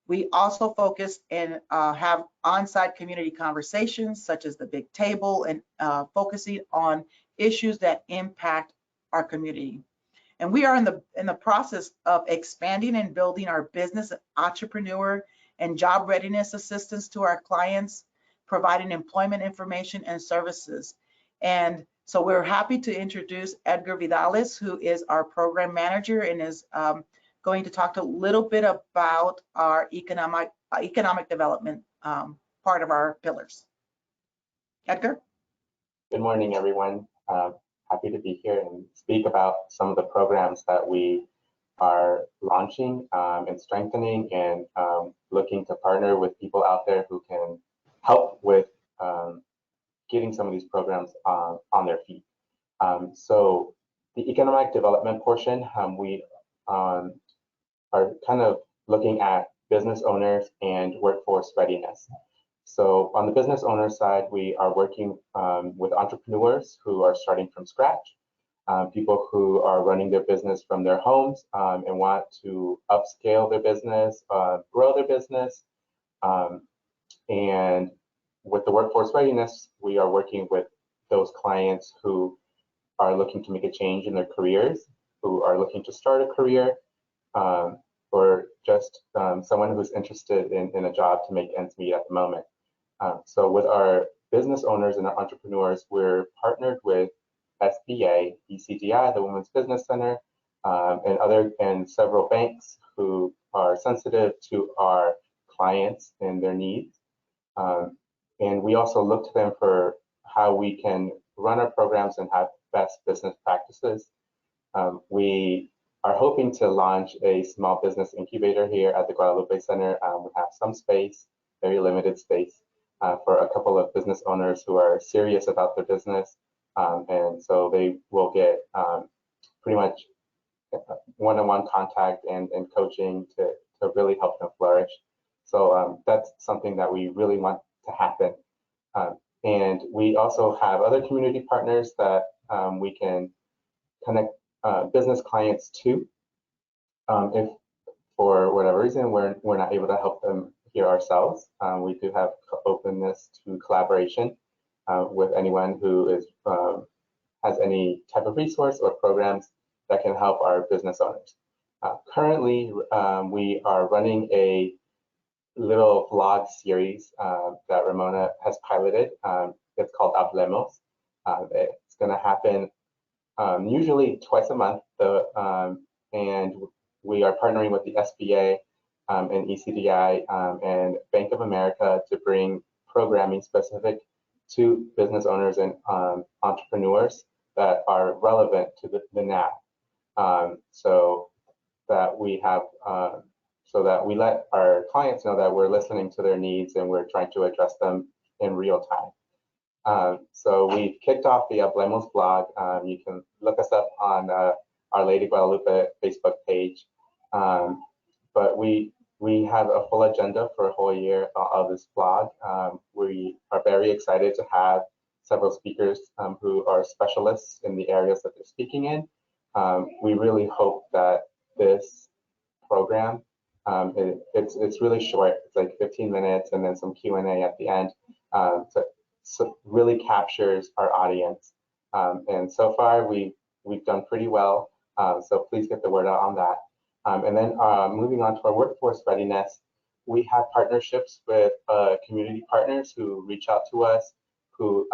[SPEAKER 8] We also focus and have on-site community conversations such as the Big Table and focusing on issues that impact our community. And we are in the process of expanding and building our business entrepreneur and job readiness assistance to our clients, providing employment information and services. And so we're happy to introduce Edgar Vidalis, who is our program manager and is going to talk a little bit about our economic development part of our pillars. Edgar?
[SPEAKER 9] Good morning, everyone. Happy to be here and speak about some of the programs that we are launching and strengthening and looking to partner with people out there who can help with getting some of these programs on their feet. So the economic development portion, we are kind of looking at business owners and workforce readiness. So on the business owner side, we are working with entrepreneurs who are starting from scratch, people who are running their business from their homes and want to upscale their business, grow their business. And with the workforce readiness, we are working with those clients who are looking to make a change in their careers, who are looking to start a career, or just someone who's interested in a job to make ends meet at the moment. So with our business owners and our entrepreneurs, we're partnered with SBA, ECDI, the Women's Business Center, and several banks who are sensitive to our clients and their needs. And we also look to them for how we can run our programs and have best business practices. We are hoping to launch a small business incubator here at the Guadalupe Center. We have some space, very limited space, for a couple of business owners who are serious about their business. And so they will get pretty much one-on-one contact and coaching to really help them flourish. So that's something that we really want to happen. And we also have other community partners that we can connect business clients to. If for whatever reason we're not able to help them here ourselves, we do have openness to collaboration with anyone who is has any type of resource or programs that can help our business owners. Currently, we are running a little vlog series that Ramona has piloted. It's called Hablemos. It's going to happen usually twice a month, and we are partnering with the SBA and ECDI and Bank of America to bring programming specific to business owners and entrepreneurs that are relevant to the now. So that we have, so that we let our clients know that we're listening to their needs and we're trying to address them in real time. So we've kicked off the Hablemos blog. You can look us up on Our Lady Guadalupe Facebook page. But we have a full agenda for a whole year of this blog. We are very excited to have several speakers who are specialists in the areas that they're speaking in. We really hope that this program. It's really short. It's like 15 minutes and then some Q&A at the end. So really captures our audience. And so far we've done pretty well. So please get the word out on that. And then moving on to our workforce readiness, we have partnerships with community partners who reach out to us, who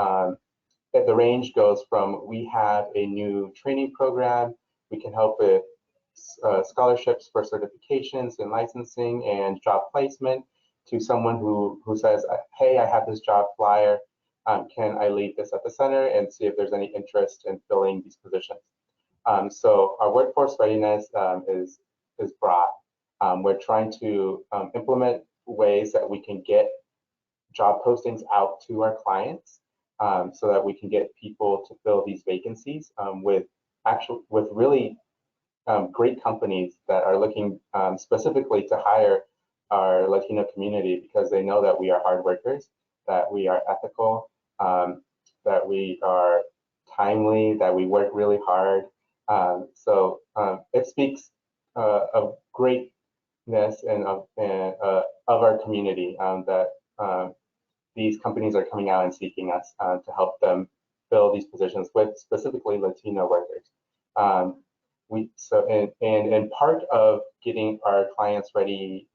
[SPEAKER 9] the range goes from we have a new training program, we can help with scholarships for certifications and licensing and job placement, to someone who says, hey, I have this job flyer, can I lead this at the center and see if there's any interest in filling these positions. So our workforce readiness is broad. We're trying to implement ways that we can get job postings out to our clients, so that we can get people to fill these vacancies with really great companies that are looking specifically to hire our Latino community, because they know that we are hard workers, that we are ethical, that we are timely, that we work really hard. So it speaks of greatness and of our community, that these companies are coming out and seeking us to help them fill these positions with specifically Latino workers. And part of getting our clients ready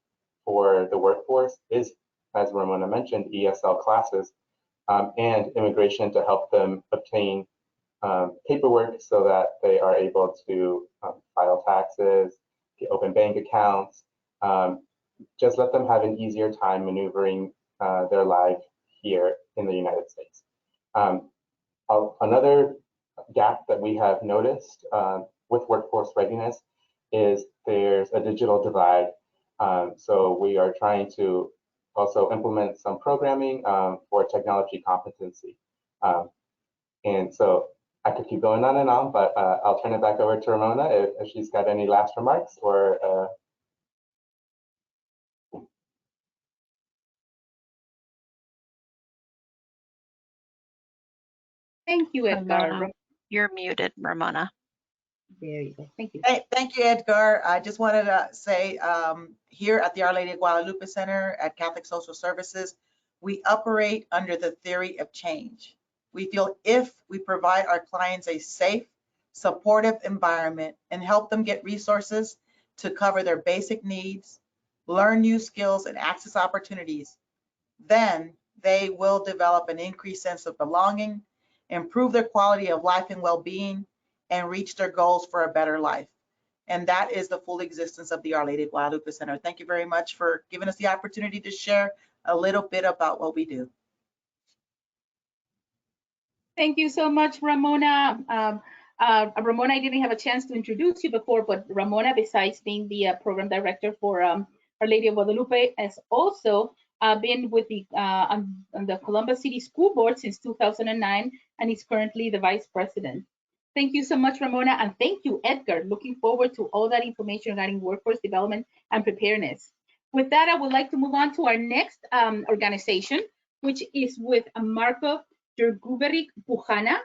[SPEAKER 9] for the workforce is, as Ramona mentioned, ESL classes and immigration to help them obtain paperwork so that they are able to file taxes, open bank accounts, just let them have an easier time maneuvering their life here in the United States. Another gap that we have noticed with workforce readiness is there's a digital divide. So we are trying to also implement some programming for technology competency. And so I could keep going on and on, but I'll turn it back over to Ramona if she's got any last remarks or
[SPEAKER 3] Thank you, Edgar.
[SPEAKER 1] Ramona, you're muted, Ramona.
[SPEAKER 3] There you go. Thank you.
[SPEAKER 8] Hey, thank you, Edgar. I just wanted to say here at the Our Lady of Guadalupe Center at Catholic Social Services, we operate under the theory of change. We feel if we provide our clients a safe, supportive environment and help them get resources to cover their basic needs, learn new skills and access opportunities, then they will develop an increased sense of belonging, improve their quality of life and well-being, and reach their goals for a better life. And that is the full existence of the Our Lady of Guadalupe Center. Thank you very much for giving us the opportunity to share a little bit about what we do.
[SPEAKER 3] Thank you so much, Ramona. Ramona, I didn't have a chance to introduce you before, but Ramona, besides being the program director for Our Lady of Guadalupe, has also been with the on the Columbus City School Board since 2009, and is currently the vice president. Thank you so much, Ramona, and thank you, Edgar. Looking forward to all that information regarding workforce development and preparedness. With that, I would like to move on to our next organization, which is with Marco Durguberic Pujana.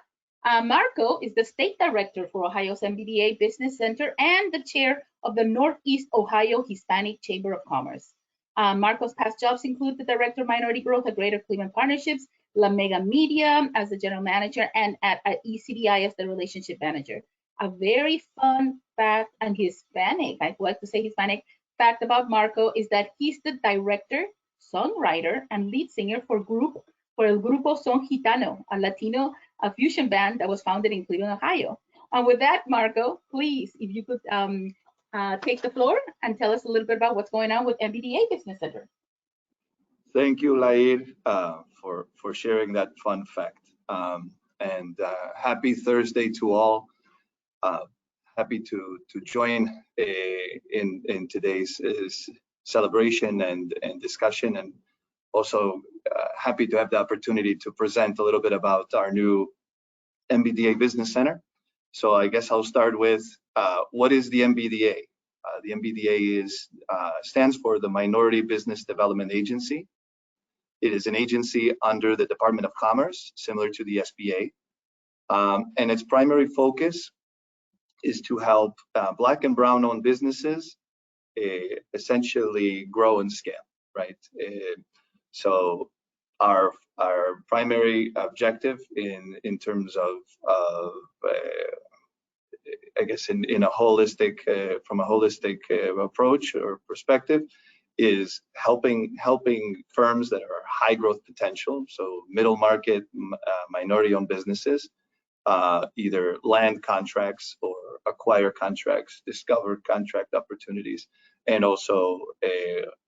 [SPEAKER 3] Marco is the state director for Ohio's MBDA Business Center and the chair of the Northeast Ohio Hispanic Chamber of Commerce. Marco's past jobs include the director of minority growth at Greater Cleveland Partnerships, La Mega Media as the general manager, and at ECDI as the relationship manager. A very fun fact and Hispanic, I would like to say Hispanic fact about Marco is that he's the director, songwriter, and lead singer for El Grupo Son Gitano, a Latino fusion band that was founded in Cleveland, Ohio. And with that, Marco, please, if you could take the floor and tell us a little bit about what's going on with MBDA Business Center.
[SPEAKER 10] Thank you, Lair, for sharing that fun fact. Happy Thursday to all. Happy to join in today's celebration and discussion, and also happy to have the opportunity to present a little bit about our new MBDA Business Center. So I guess I'll start with what is the MBDA? The MBDA stands for the Minority Business Development Agency. It is an agency under the Department of Commerce, similar to the SBA. And its primary focus is to help Black and Brown owned businesses essentially grow and scale, right? So our primary objective in terms of I guess in a holistic from a holistic approach or perspective is helping firms that are high growth potential, so middle market, minority owned businesses, either land contracts or acquire contracts, discover contract opportunities, and also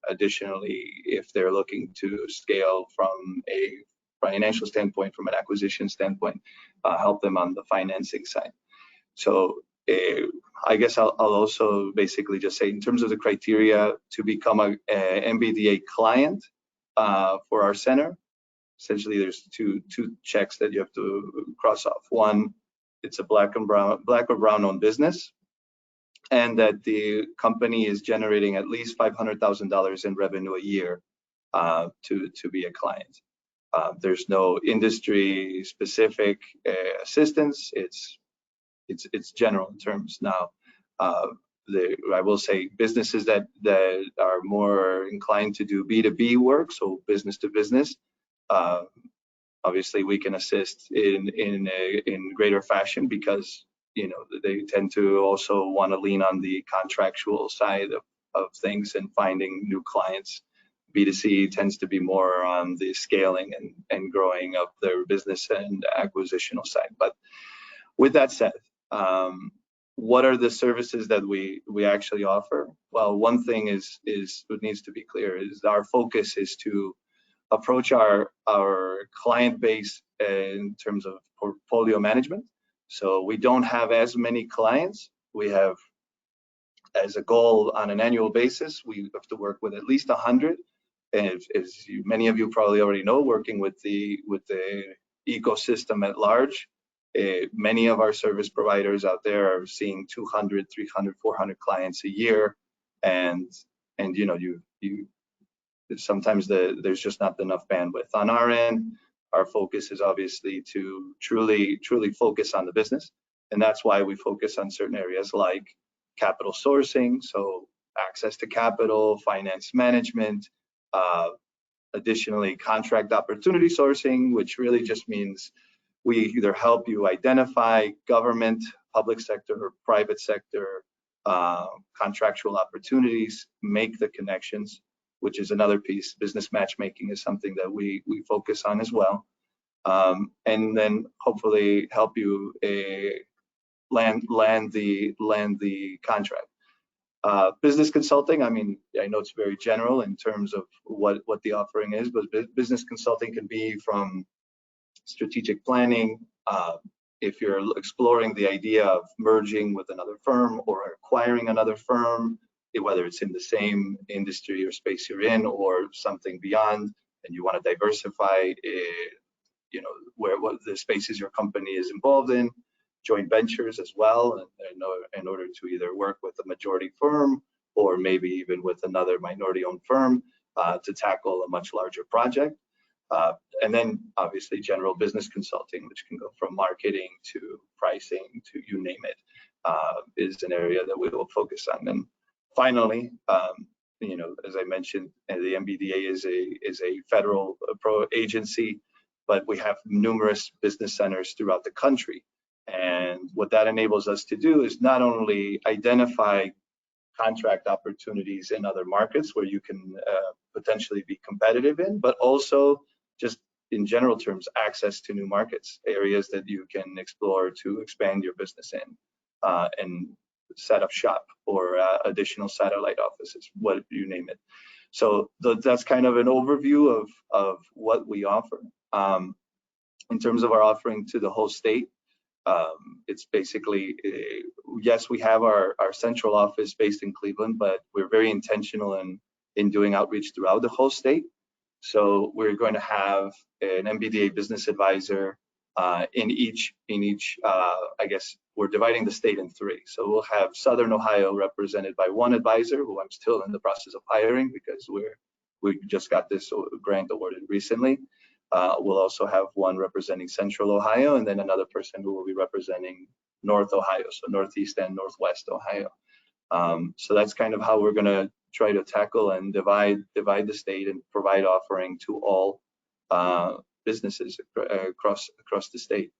[SPEAKER 10] additionally, if they're looking to scale from a financial standpoint, from an acquisition standpoint, help them on the financing side. So I guess I'll also basically just say in terms of the criteria to become a MBDA client for our center, essentially there's two checks that you have to cross off. One, it's a Black or Brown owned business, and that the company is generating at least $500,000 in revenue a year to be a client. There's no industry specific assistance. It's general in terms. Now, I will say businesses that are more inclined to do B2B work, so business to business, obviously we can assist in greater fashion because they tend to also want to lean on the contractual side of things and finding new clients. B2C tends to be more on the scaling and growing of their business and acquisitional side. But with that said, what are the services that we actually offer? Well, one thing is what needs to be clear is our focus is to approach our client base in terms of portfolio management. So we don't have as many clients. We have as a goal on an annual basis, we have to work with at least 100. And as many of you probably already know, working with the ecosystem at large, many of our service providers out there are seeing 200, 300, 400 clients a year, and sometimes there's just not enough bandwidth. On our end, our focus is obviously to truly focus on the business, and that's why we focus on certain areas like capital sourcing, so access to capital, finance management, additionally contract opportunity sourcing, which really just means we either help you identify government, public sector, or private sector contractual opportunities, make the connections, which is another piece. Business matchmaking is something that we focus on as well, and then hopefully help you land the contract. Business consulting, I mean, I know it's very general in terms of what the offering is, but business consulting can be from strategic planning, if you're exploring the idea of merging with another firm or acquiring another firm, whether it's in the same industry or space you're in or something beyond, and you want to diversify, what the spaces your company is involved in, joint ventures as well, in order to either work with a majority firm or maybe even with another minority-owned firm to tackle a much larger project. And then obviously general business consulting, which can go from marketing to pricing to you name it, is an area that we will focus on. And finally, as I mentioned, the MBDA is a federal agency, but we have numerous business centers throughout the country. And what that enables us to do is not only identify contract opportunities in other markets where you can potentially be competitive in, but also just in general terms, access to new markets, areas that you can explore to expand your business in and set up shop or additional satellite offices, what you name it. So that's kind of an overview of what we offer. In terms of our offering to the whole state, it's basically, yes, we have our central office based in Cleveland, but we're very intentional in doing outreach throughout the whole state. So we're going to have an MBDA business advisor in each, I guess we're dividing the state in three. So we'll have Southern Ohio represented by one advisor, who I'm still in the process of hiring because we just got this grant awarded recently. We'll also have one representing Central Ohio, and then another person who will be representing North Ohio, so Northeast and Northwest Ohio. So that's kind of how we're going to try to tackle and divide the state and provide offering to all businesses across the state.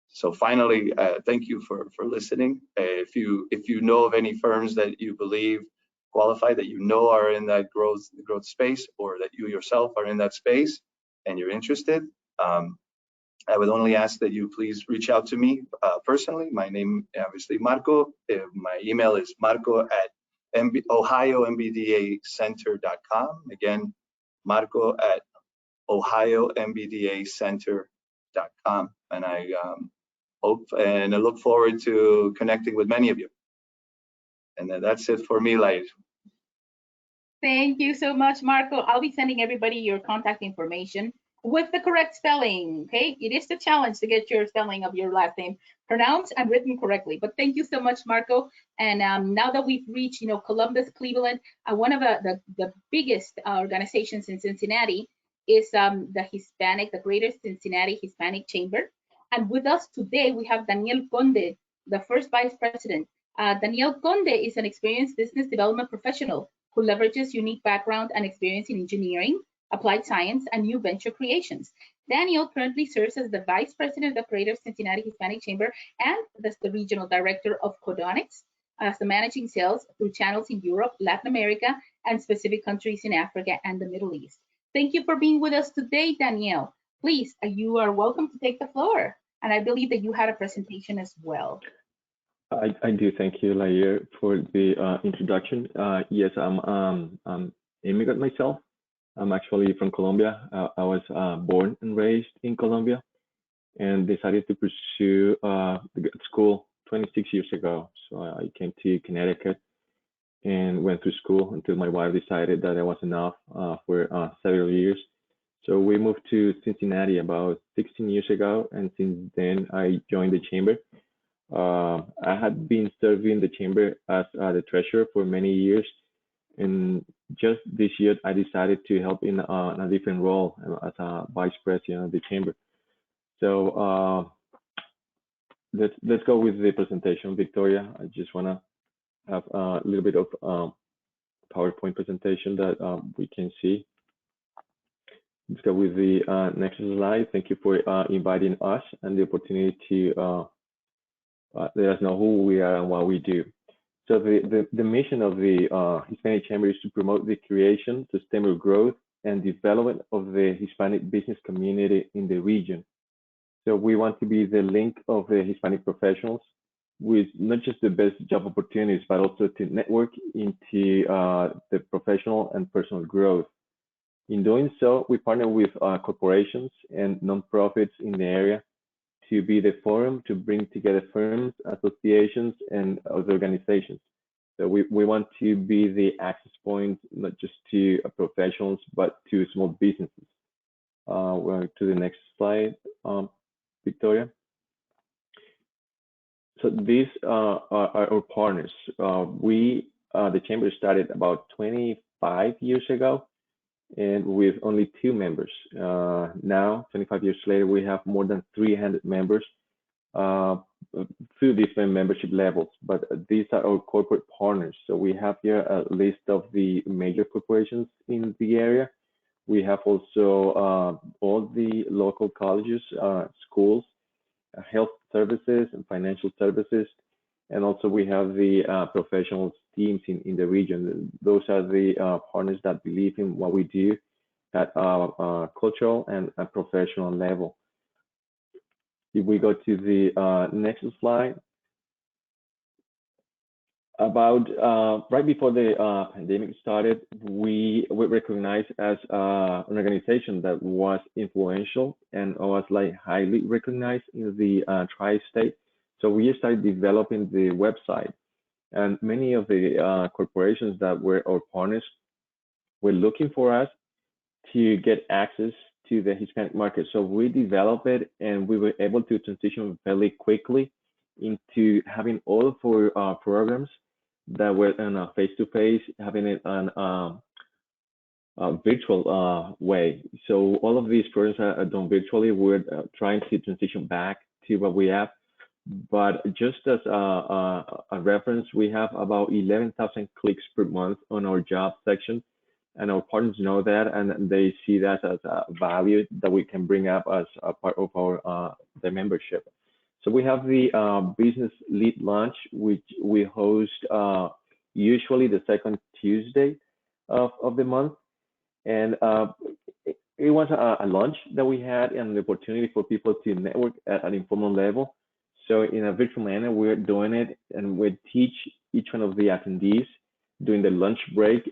[SPEAKER 10] So finally, thank you for listening. If you know of any firms that you believe qualify, that you know are in that growth space, or that you yourself are in that space and you're interested, I would only ask that you please reach out to me personally. My name, obviously, Marco. My email is marco@ohiombdacenter.com. Again, marco@ohiombdacenter.com. And I hope and I look forward to connecting with many of you. And that's it for me, ladies.
[SPEAKER 3] Thank you so much, Marco. I'll be sending everybody your contact information with the correct spelling, okay? It is the challenge to get your spelling of your last name pronounced and written correctly. But thank you so much, Marco. And now that we've reached, Columbus, Cleveland, one of the biggest organizations in Cincinnati is the Greater Cincinnati Hispanic Chamber. And with us today, we have Daniel Conde, the first vice president. Daniel Conde is an experienced business development professional who leverages unique background and experience in engineering, applied science, and new venture creations. Daniel currently serves as the Vice President of the Greater Cincinnati Hispanic Chamber and as the Regional Director of Codonics, as the Managing Sales through channels in Europe, Latin America, and specific countries in Africa and the Middle East. Thank you for being with us today, Daniel. Please, you are welcome to take the floor. And I believe that you had a presentation as well.
[SPEAKER 11] I do. Thank you, Lair, for the introduction. Yes, I'm immigrant myself. I'm actually from Colombia. I was born and raised in Colombia and decided to pursue school 26 years ago. So I came to Connecticut and went through school until my wife decided that it was enough for several years. So we moved to Cincinnati about 16 years ago, and since then I joined the chamber. I had been serving the chamber as the treasurer for many years, and just this year I decided to help in a different role as a vice president of the chamber. So let's go with the presentation, Victoria. I just want to have a little bit of PowerPoint presentation that we can see. Let's go with the next slide. Thank you for inviting us and the opportunity to let us know who we are and what we do. So the mission of the Hispanic Chamber is to promote the creation, sustainable growth, and development of the Hispanic business community in the region. So we want to be the link of the Hispanic professionals with not just the best job opportunities, but also to network into the professional and personal growth. In doing so, we partner with corporations and nonprofits in the area to be the forum to bring together firms, associations, and other organizations. So we want to be the access point, not just to professionals, but to small businesses. We're to the next slide, Victoria. So these are our partners. The chamber started about 25 years ago, and with only 2 members. Now, 25 years later, we have more than 300 members through different membership levels, but these are our corporate partners. So we have here a list of the major corporations in the area. We have also all the local colleges, schools, health services, and financial services. And also we have the professional teams in the region. Those are the partners that believe in what we do at a cultural and a professional level. If we go to the next slide, about right before the pandemic started, we were recognized as an organization that was influential and was like highly recognized in the tri-state. So we started developing the website, and many of the corporations that were our partners were looking for us to get access to the Hispanic market. So we developed it, and we were able to transition fairly quickly into having all of our programs that were in a face-to-face, having it on a virtual way. So all of these programs are done virtually. We're trying to transition back to what we have. But just as a reference, we have about 11,000 clicks per month on our job section, and our partners know that, and they see that as a value that we can bring up as a part of our the membership. So we have the business lead launch, which we host usually the second Tuesday of the month, and it was a lunch that we had and the opportunity for people to network at an informal level. So in a virtual manner, we're doing it, and we teach each one of the attendees during the lunch break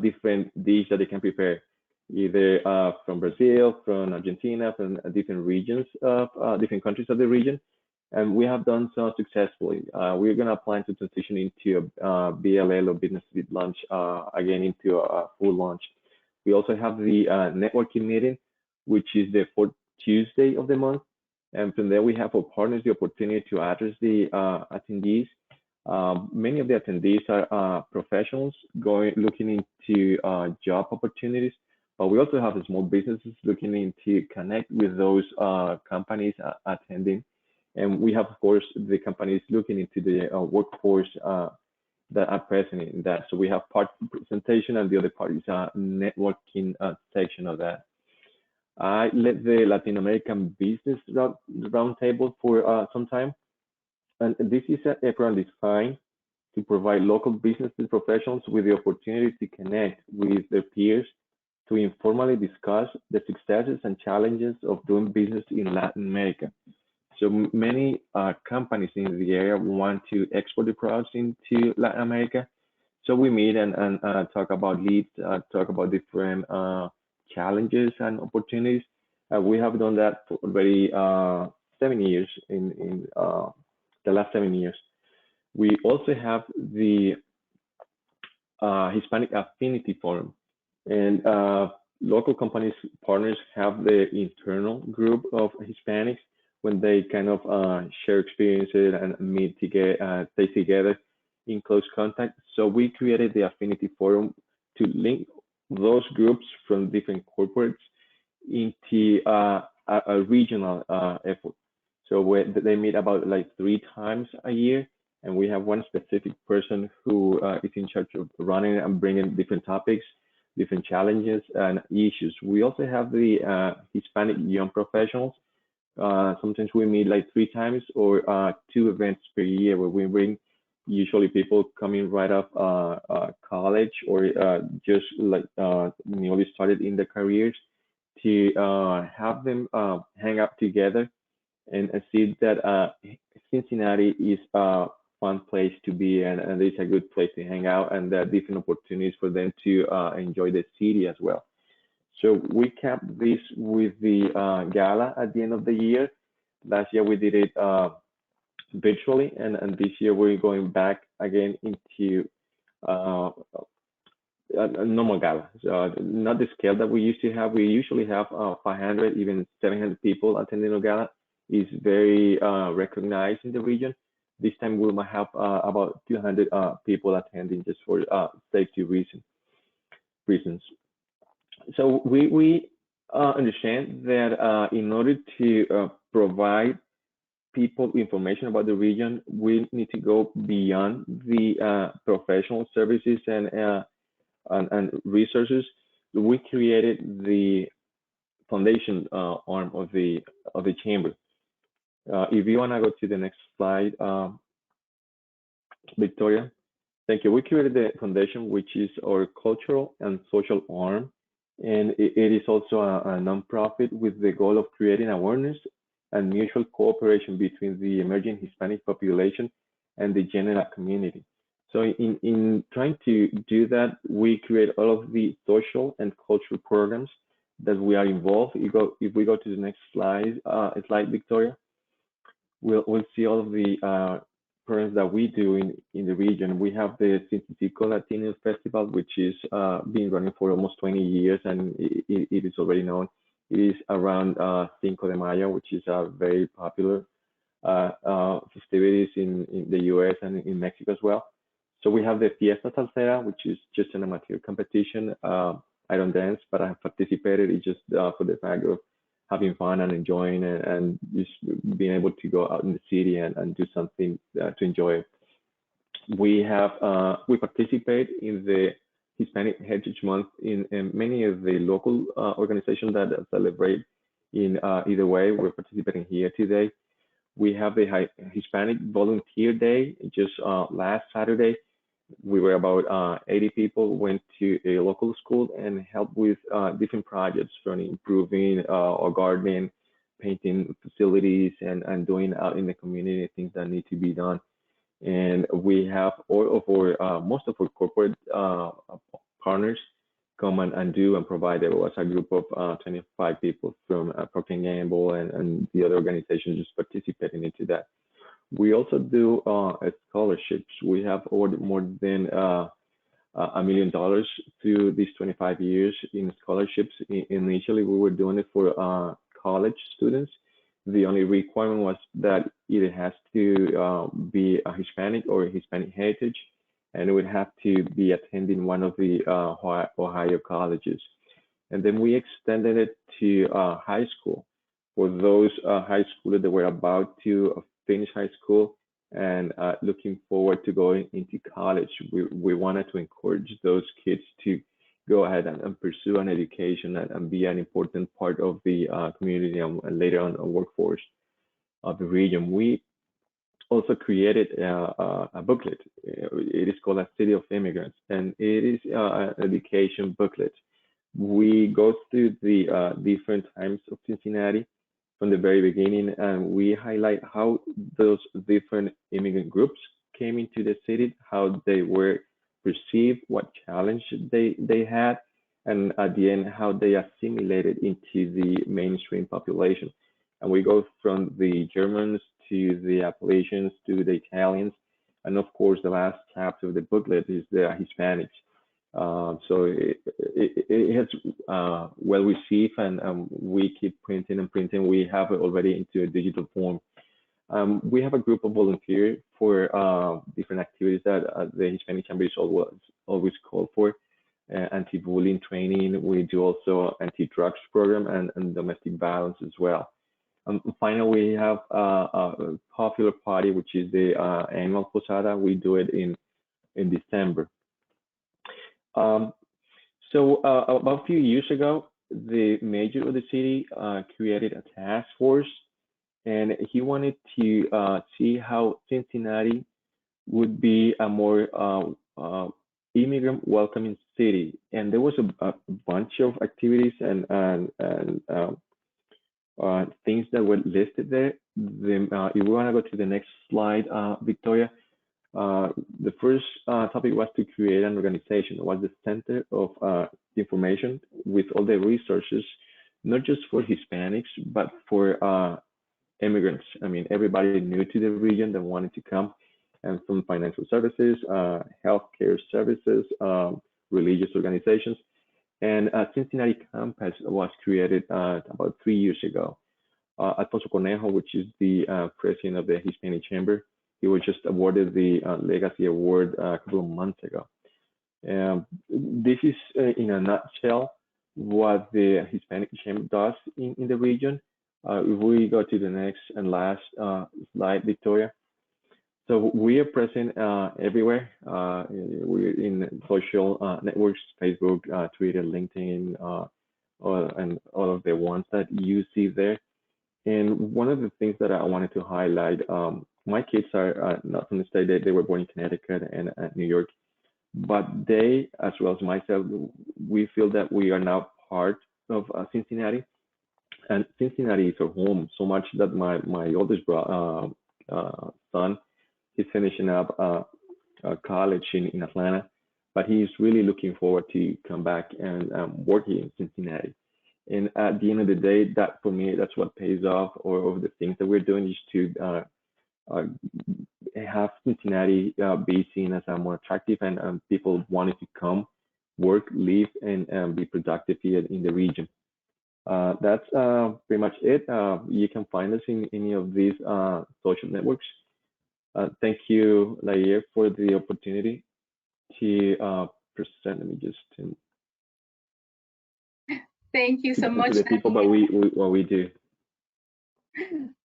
[SPEAKER 11] different dishes that they can prepare, either from Brazil, from Argentina, from different regions of different countries of the region. And we have done so successfully. We're going to plan to transition into a BLL or business lead launch again into a full launch. We also have the networking meeting, which is the fourth Tuesday of the month. And from there, we have for partners the opportunity to address the attendees. Many of the attendees are professionals looking into job opportunities, but we also have small businesses looking into connect with those companies attending. And we have, of course, the companies looking into the workforce that are present in that. So we have part presentation, and the other part is networking section of that. I led the Latin American Business Roundtable for some time, and this is a program designed to provide local business professionals with the opportunity to connect with their peers to informally discuss the successes and challenges of doing business in Latin America. So many companies in the area want to export the products into Latin America. So we meet and talk about leads, talk about different challenges and opportunities. We have done that for already 7 years in the last 7 years. We also have the Hispanic Affinity Forum, and local companies partners have the internal group of Hispanics when they kind of share experiences and meet together, stay together in close contact. So we created the Affinity Forum to link those groups from different corporates into a regional effort. So they meet about like 3 times a year, and we have one specific person who is in charge of running and bringing different topics, different challenges and issues. We also have the Hispanic Young Professionals. Sometimes we meet like 3 times or 2 events per year where we bring usually people coming right off college or just like newly started in their careers to have them hang out together and see that Cincinnati is a fun place to be, and it's a good place to hang out, and there are different opportunities for them to enjoy the city as well. So we kept this with the gala at the end of the year. Last year we did it virtually, and this year we're going back again into a normal gala. So not the scale that we used to have. We usually have 500, even 700 people attending a gala. It's very recognized in the region. This time we might have about 200 people attending just for safety reasons. So we understand that in order to provide people information about the region, we need to go beyond the professional services and resources. We created the foundation arm of the chamber. If you want to go to the next slide, Victoria. Thank you. We created the foundation, which is our cultural and social arm, and it is also a nonprofit with the goal of creating awareness and mutual cooperation between the emerging Hispanic population and the general community. So in trying to do that, we create all of the social and cultural programs that we are involved. If we go to the next slide, Victoria, we'll see all of the programs that we do in the region. We have the Cincinnati Latino Festival, which is been running for almost 20 years, and it is already known. It is around Cinco de Mayo, which is a very popular festivities in the US and in Mexico as well. So we have the Fiesta Salsera, which is just an amateur competition. I don't dance, but I have participated. It's just for the fact of having fun and enjoying it, and just being able to go out in the city and do something to enjoy. We participate in the Hispanic Heritage Month in many of the local organizations that celebrate in either way. We're participating here today. We have the Hispanic Volunteer Day just last Saturday. We were about 80 people, went to a local school and helped with different projects from improving or gardening, painting facilities, and doing out in the community things that need to be done. And we have most of our corporate partners come and do and provide. There was a group of 25 people from Procter & Gamble and the other organizations just participating into that. We also do scholarships. We have awarded more than $1 million through these 25 years in scholarships. Initially, we were doing it for college students. The only requirement was that either has to be a Hispanic or a Hispanic heritage, and it would have to be attending one of the Ohio colleges. And then we extended it to high school for those high schoolers that were about to finish high school and looking forward to going into college. We wanted to encourage those kids to go ahead and pursue an education and be an important part of the community and later on a workforce of the region. We also created a booklet. It is called A City of Immigrants, and it is an education booklet. We go through the different times of Cincinnati from the very beginning, and we highlight how those different immigrant groups came into the city, how they were perceived, what challenge they had, and at the end, how they assimilated into the mainstream population. And we go from the Germans to the Appalachians to the Italians, and of course, the last chapter of the booklet is the Hispanics. So it has well received, and we keep printing and printing. We have it already into a digital form. We have a group of volunteers for different activities that the Hispanic Chamber is always called for. Anti-bullying training. We do also anti-drugs program and domestic violence as well. Finally, we have a popular party, which is the annual Posada. We do it in December. So about a few years ago, the mayor of the city created a task force, and he wanted to see how Cincinnati would be a more immigrant welcoming city. And there was a bunch of activities and things that were listed there. If we want to go to the next slide, Victoria, the first topic was to create an organization. It was the center of information with all the resources, not just for Hispanics, but for immigrants. I mean, everybody new to the region that wanted to come, and from financial services, healthcare services, religious organizations. And Cincinnati Campus was created about 3 years ago. Alfonso Conejo, which is the president of the Hispanic Chamber, he was just awarded the Legacy Award a couple of months ago. This is, in a nutshell, what the Hispanic Chamber does in the region. If we go to the next and last slide, Victoria. So we are present everywhere. We're in social networks, Facebook, Twitter, LinkedIn, and all of the ones that you see there. And one of the things that I wanted to highlight, my kids are not from the state. They were born in Connecticut and New York, but they, as well as myself, we feel that we are now part of Cincinnati, and Cincinnati is our home. So much that my oldest son, he's finishing up college in Atlanta, but he's really looking forward to come back and work here in Cincinnati. And at the end of the day, that for me, that's what pays off, or the things that we're doing is to have Cincinnati be seen as a more attractive and people wanting to come, work, live, and be productive here in the region. That's pretty much it. You can find us in any of these social networks. Thank you, Lair, for the opportunity to present. Let me just.
[SPEAKER 3] Thank you so
[SPEAKER 11] To
[SPEAKER 3] much,
[SPEAKER 11] the people, but what we do.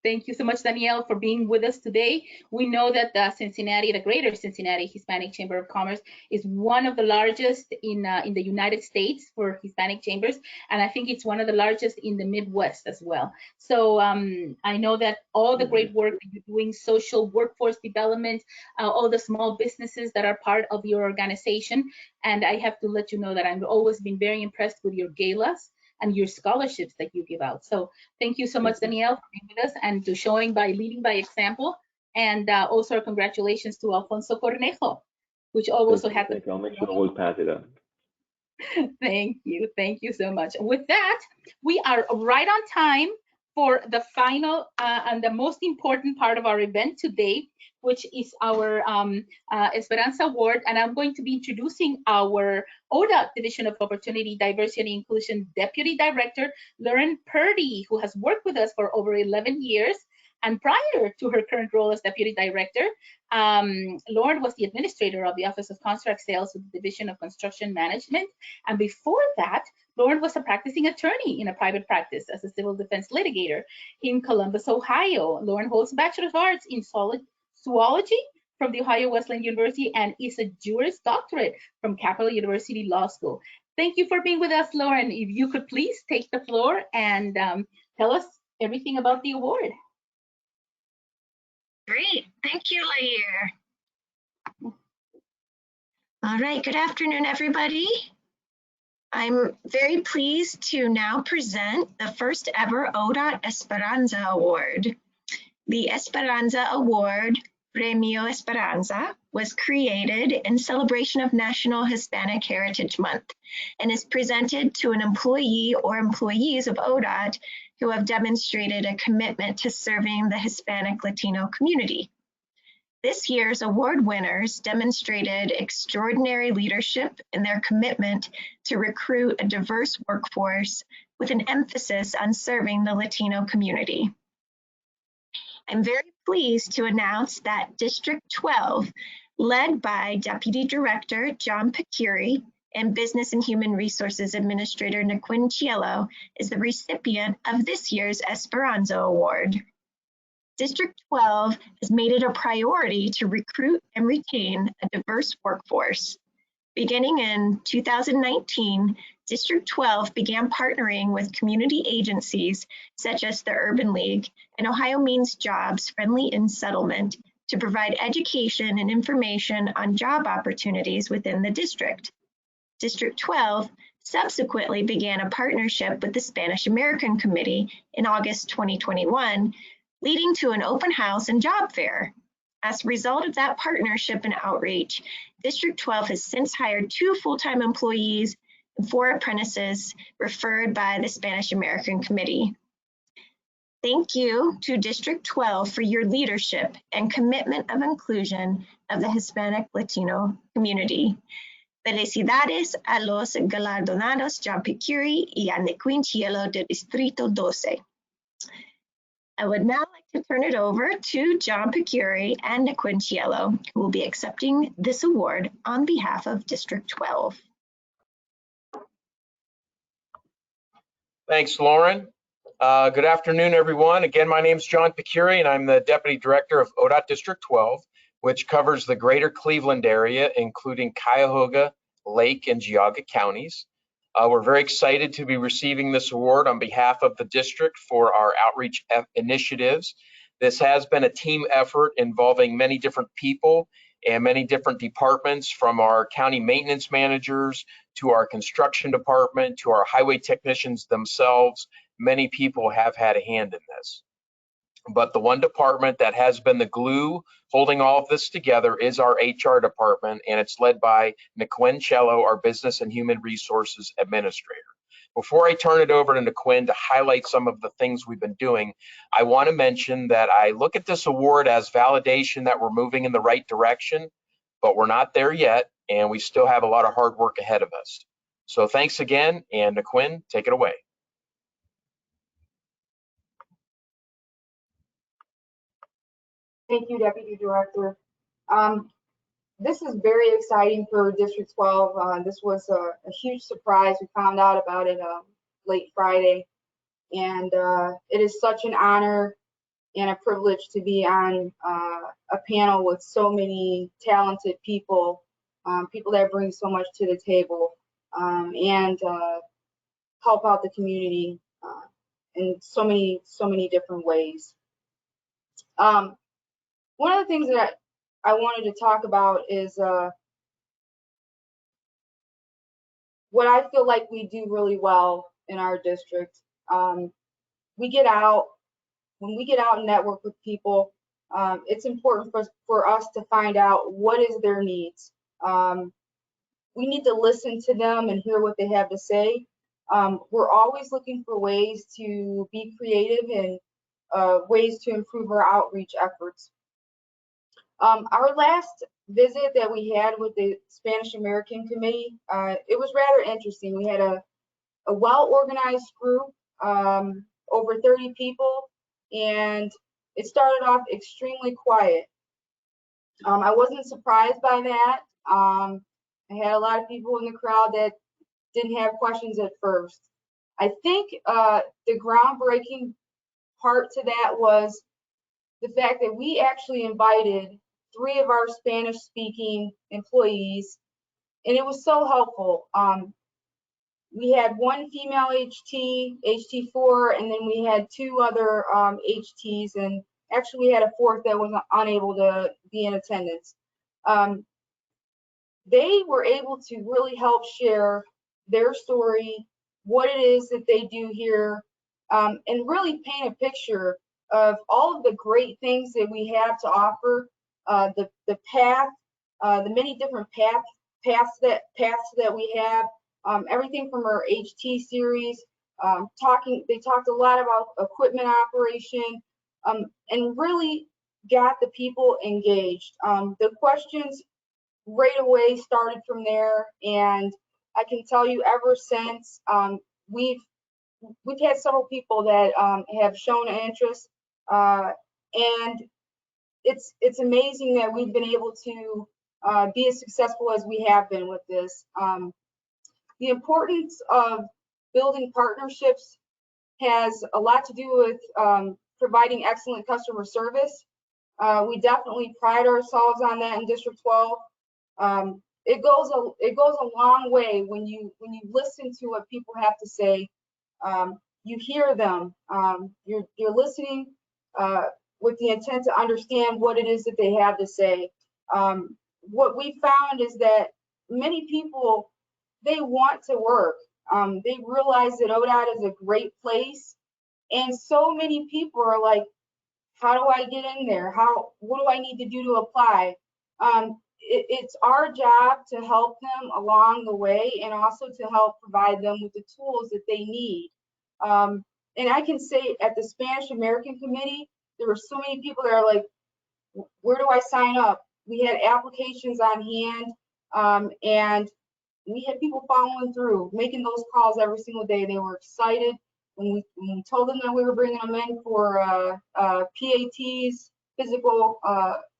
[SPEAKER 3] Thank you so much, Danielle, for being with us today. We know that Cincinnati, the Greater Cincinnati Hispanic Chamber of Commerce, is one of the largest in the United States for Hispanic chambers, and I think it's one of the largest in the Midwest as well. So I know that all the great work that you're doing, social workforce development, all the small businesses that are part of your organization, and I have to let you know that I've always been very impressed with your galas and your scholarships that you give out. So thank you so much, Danielle, for being with us and to showing by leading by example. And also congratulations to Alfonso Cornejo, which also had the.
[SPEAKER 11] I'll make sure we'll pass it on.
[SPEAKER 3] Thank you so much. With that, we are right on time for the final and the most important part of our event today, which is our Esperanza Award. And I'm going to be introducing our ODOT Division of Opportunity, Diversity and Inclusion Deputy Director, Lauren Purdy, who has worked with us for over 11 years. And prior to her current role as Deputy Director, Lauren was the administrator of the Office of Contract Sales with the Division of Construction Management. And before that, Lauren was a practicing attorney in a private practice as a civil defense litigator in Columbus, Ohio. Lauren holds a Bachelor of Arts in Zoology from the Ohio Wesleyan University and is a Juris Doctorate from Capital University Law School. Thank you for being with us, Lauren. If you could please take the floor and tell us everything about the award.
[SPEAKER 12] Great, thank you, Lair. All right, good afternoon, everybody. I'm very pleased to now present the first ever ODOT Esperanza Award. The Esperanza Award, Premio Esperanza, was created in celebration of National Hispanic Heritage Month and is presented to an employee or employees of ODOT who have demonstrated a commitment to serving the Hispanic Latino community. This year's award winners demonstrated extraordinary leadership in their commitment to recruit a diverse workforce with an emphasis on serving the Latino community. I'm very pleased to announce that District 12, led by Deputy Director John Picuri and Business and Human Resources Administrator Naquin Cielo, is the recipient of this year's Esperanza Award. District 12 has made it a priority to recruit and retain a diverse workforce. Beginning in 2019, District 12 began partnering with community agencies such as the Urban League and Ohio Means Jobs Friendly in Settlement to provide education and information on job opportunities within the district. District 12 subsequently began a partnership with the Spanish American Committee in August 2021, leading to an open house and job fair. As a result of that partnership and outreach, District 12 has since hired 2 full-time employees and 4 apprentices referred by the Spanish American Committee. Thank you to District 12 for your leadership and commitment of inclusion of the Hispanic Latino community. Felicidades a los galardonados John Picuri y a Naquin Cielo de Distrito 12. I would now like to turn it over to John Picuri and Naquin Cielo, who will be accepting this award on behalf of District 12.
[SPEAKER 13] Thanks, Lauren. Good afternoon, everyone. Again, my name is John Picuri, and I'm the Deputy Director of ODOT District 12, which covers the greater Cleveland area, including Cuyahoga, Lake, and Geauga counties. We're very excited to be receiving this award on behalf of the district for our outreach initiatives. This has been a team effort involving many different people and many different departments, from our county maintenance managers to our construction department to our highway technicians themselves. Many people have had a hand in this. But the one department that has been the glue holding all of this together is our HR department, and it's led by Naquin Cielo, our Business and Human Resources Administrator. Before I turn it over to Naquin to highlight some of the things we've been doing, I want to mention that I look at this award as validation that we're moving in the right direction, but we're not there yet, and we still have a lot of hard work ahead of us. So thanks again, and Naquin, take it away.
[SPEAKER 14] Thank you, Deputy Director. This is very exciting for District 12. This was a huge surprise. We found out about it late Friday. And it is such an honor and a privilege to be on a panel with so many talented people, people that bring so much to the table, and help out the community in so many different ways. One of the things that I wanted to talk about is what I feel like we do really well in our district. We get out, when we get out and network with people, it's important for us to find out what is their needs. We need to listen to them and hear what they have to say. We're always looking for ways to be creative and ways to improve our outreach efforts. Our last visit that we had with the Spanish American Committee, it was rather interesting. We had a well-organized group, over 30 people, and it started off extremely quiet. I wasn't surprised by that. I had a lot of people in the crowd that didn't have questions at first. I think the groundbreaking part to that was the fact that we actually invited 3 of our Spanish-speaking employees, and it was so helpful. We had 1 female HT, HT4, and then we had 2 other HTs, and actually we had a 4th that was unable to be in attendance. They were able to really help share their story, what it is that they do here, and really paint a picture of all of the great things that we have to offer, the path, the many different paths that we have, everything from our HT series, they talked a lot about equipment operation, and really got the people engaged. The questions right away started from there, and I can tell you ever since, we've had several people that have shown an interest, and it's amazing that we've been able to be as successful as we have been with this. The importance of building partnerships has a lot to do with providing excellent customer service. We definitely pride ourselves on that in District 12. It goes a long way when you listen to what people have to say. You hear them. You're listening with the intent to understand what it is that they have to say. What we found is that many people, they want to work. They realize that ODOT is a great place, and so many people are like, how do I get in there? What do I need to do to apply? It's our job to help them along the way, and also to help provide them with the tools that they need. And I can say at the Spanish American Committee, there were so many people that are like, where do I sign up? We had applications on hand, and we had people following through, making those calls every single day. They were excited when we told them that we were bringing them in for PATs, physical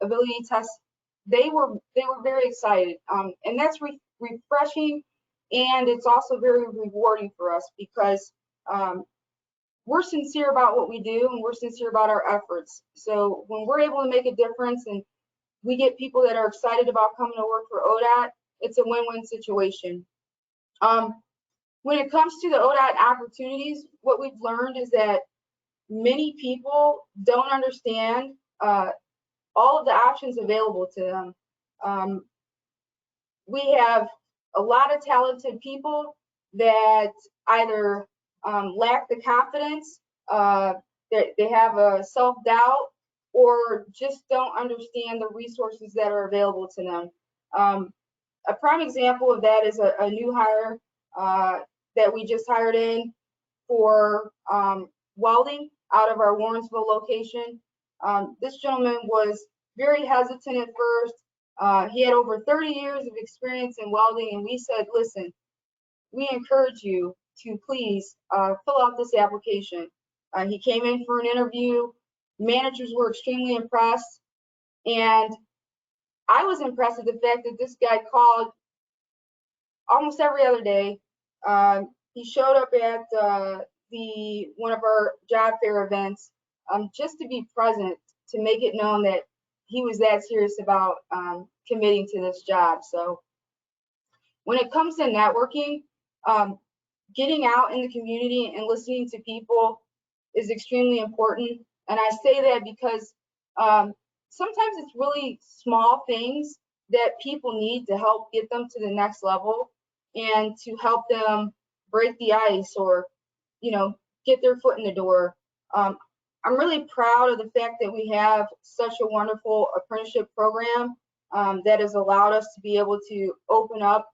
[SPEAKER 14] ability tests. They were very excited, and that's refreshing, and it's also very rewarding for us, because we're sincere about what we do, and we're sincere about our efforts. So when we're able to make a difference and we get people that are excited about coming to work for ODOT, it's a win-win situation. When it comes to the ODOT opportunities, what we've learned is that many people don't understand all of the options available to them. We have a lot of talented people that either lack the confidence, that they have a self-doubt, or just don't understand the resources that are available to them. A prime example of that is a new hire that we just hired in for welding out of our Warrensville location. This gentleman was very hesitant at first. He had over 30 years of experience in welding, and we said, listen, we encourage you to please fill out this application. He came in for an interview. Managers were extremely impressed, and I was impressed with the fact that this guy called almost every other day. he showed up at one of our job fair events just to be present, to make it known that he was that serious about committing to this job. So when it comes to networking, getting out in the community and listening to people is extremely important. And I say that because sometimes it's really small things that people need to help get them to the next level and to help them break the ice or, you know, get their foot in the door. I'm really proud of the fact that we have such a wonderful apprenticeship program that has allowed us to be able to open up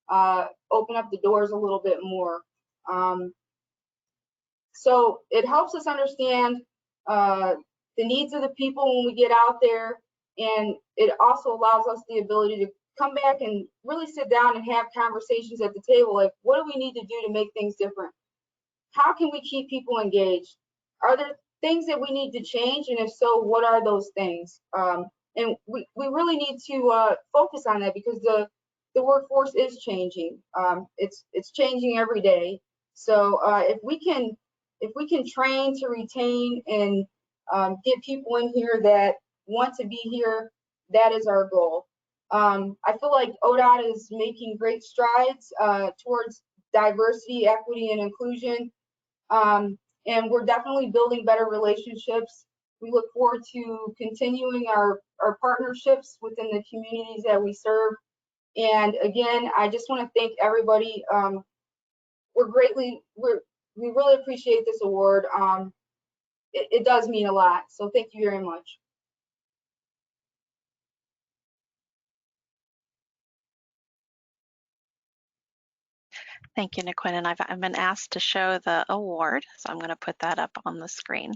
[SPEAKER 14] the doors a little bit more. So it helps us understand the needs of the people when we get out there, and it also allows us the ability to come back and really sit down and have conversations at the table, like what do we need to do to make things different? How can we keep people engaged? Are there things that we need to change, and if so, what are those things? And we really need to focus on that, because the workforce is changing. It's changing every day. So if we can train to retain and get people in here that want to be here, that is our goal. I feel like ODOT is making great strides towards diversity, equity, and inclusion. And we're definitely building better relationships. We look forward to continuing our partnerships within the communities that we serve. And again, I just want to thank everybody. We really appreciate this award. It does mean a lot. So thank you very much.
[SPEAKER 1] Thank you, Niquin. And I've been asked to show the award, so I'm going to put that up on the screen.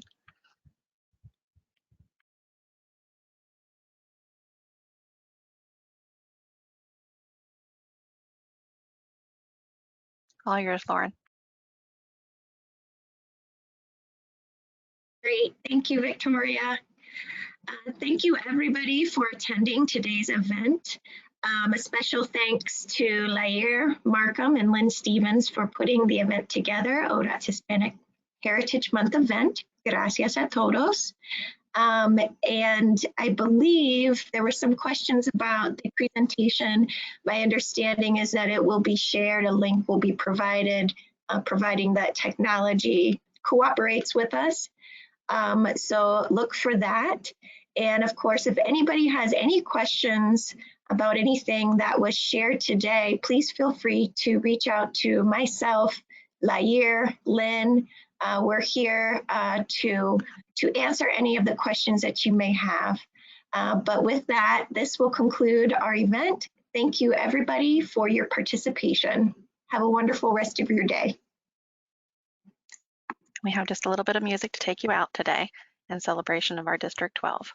[SPEAKER 1] All yours, Lauren.
[SPEAKER 12] Great. Thank you, Victoria. Thank you, everybody, for attending today's event. A special thanks to Lair Markham and Lynn Stevens for putting the event together, ODOT's Hispanic Heritage Month event. Gracias a todos. And I believe there were some questions about the presentation. My understanding is that it will be shared, a link will be provided, providing that technology cooperates with us. So look for that. And of course, if anybody has any questions about anything that was shared today, please feel free to reach out to myself, Lair, Lynn. We're here to answer any of the questions that you may have. But with that, this will conclude our event. Thank you, everybody, for your participation. Have a wonderful rest of your day.
[SPEAKER 1] We have just a little bit of music to take you out today in celebration of our District 12.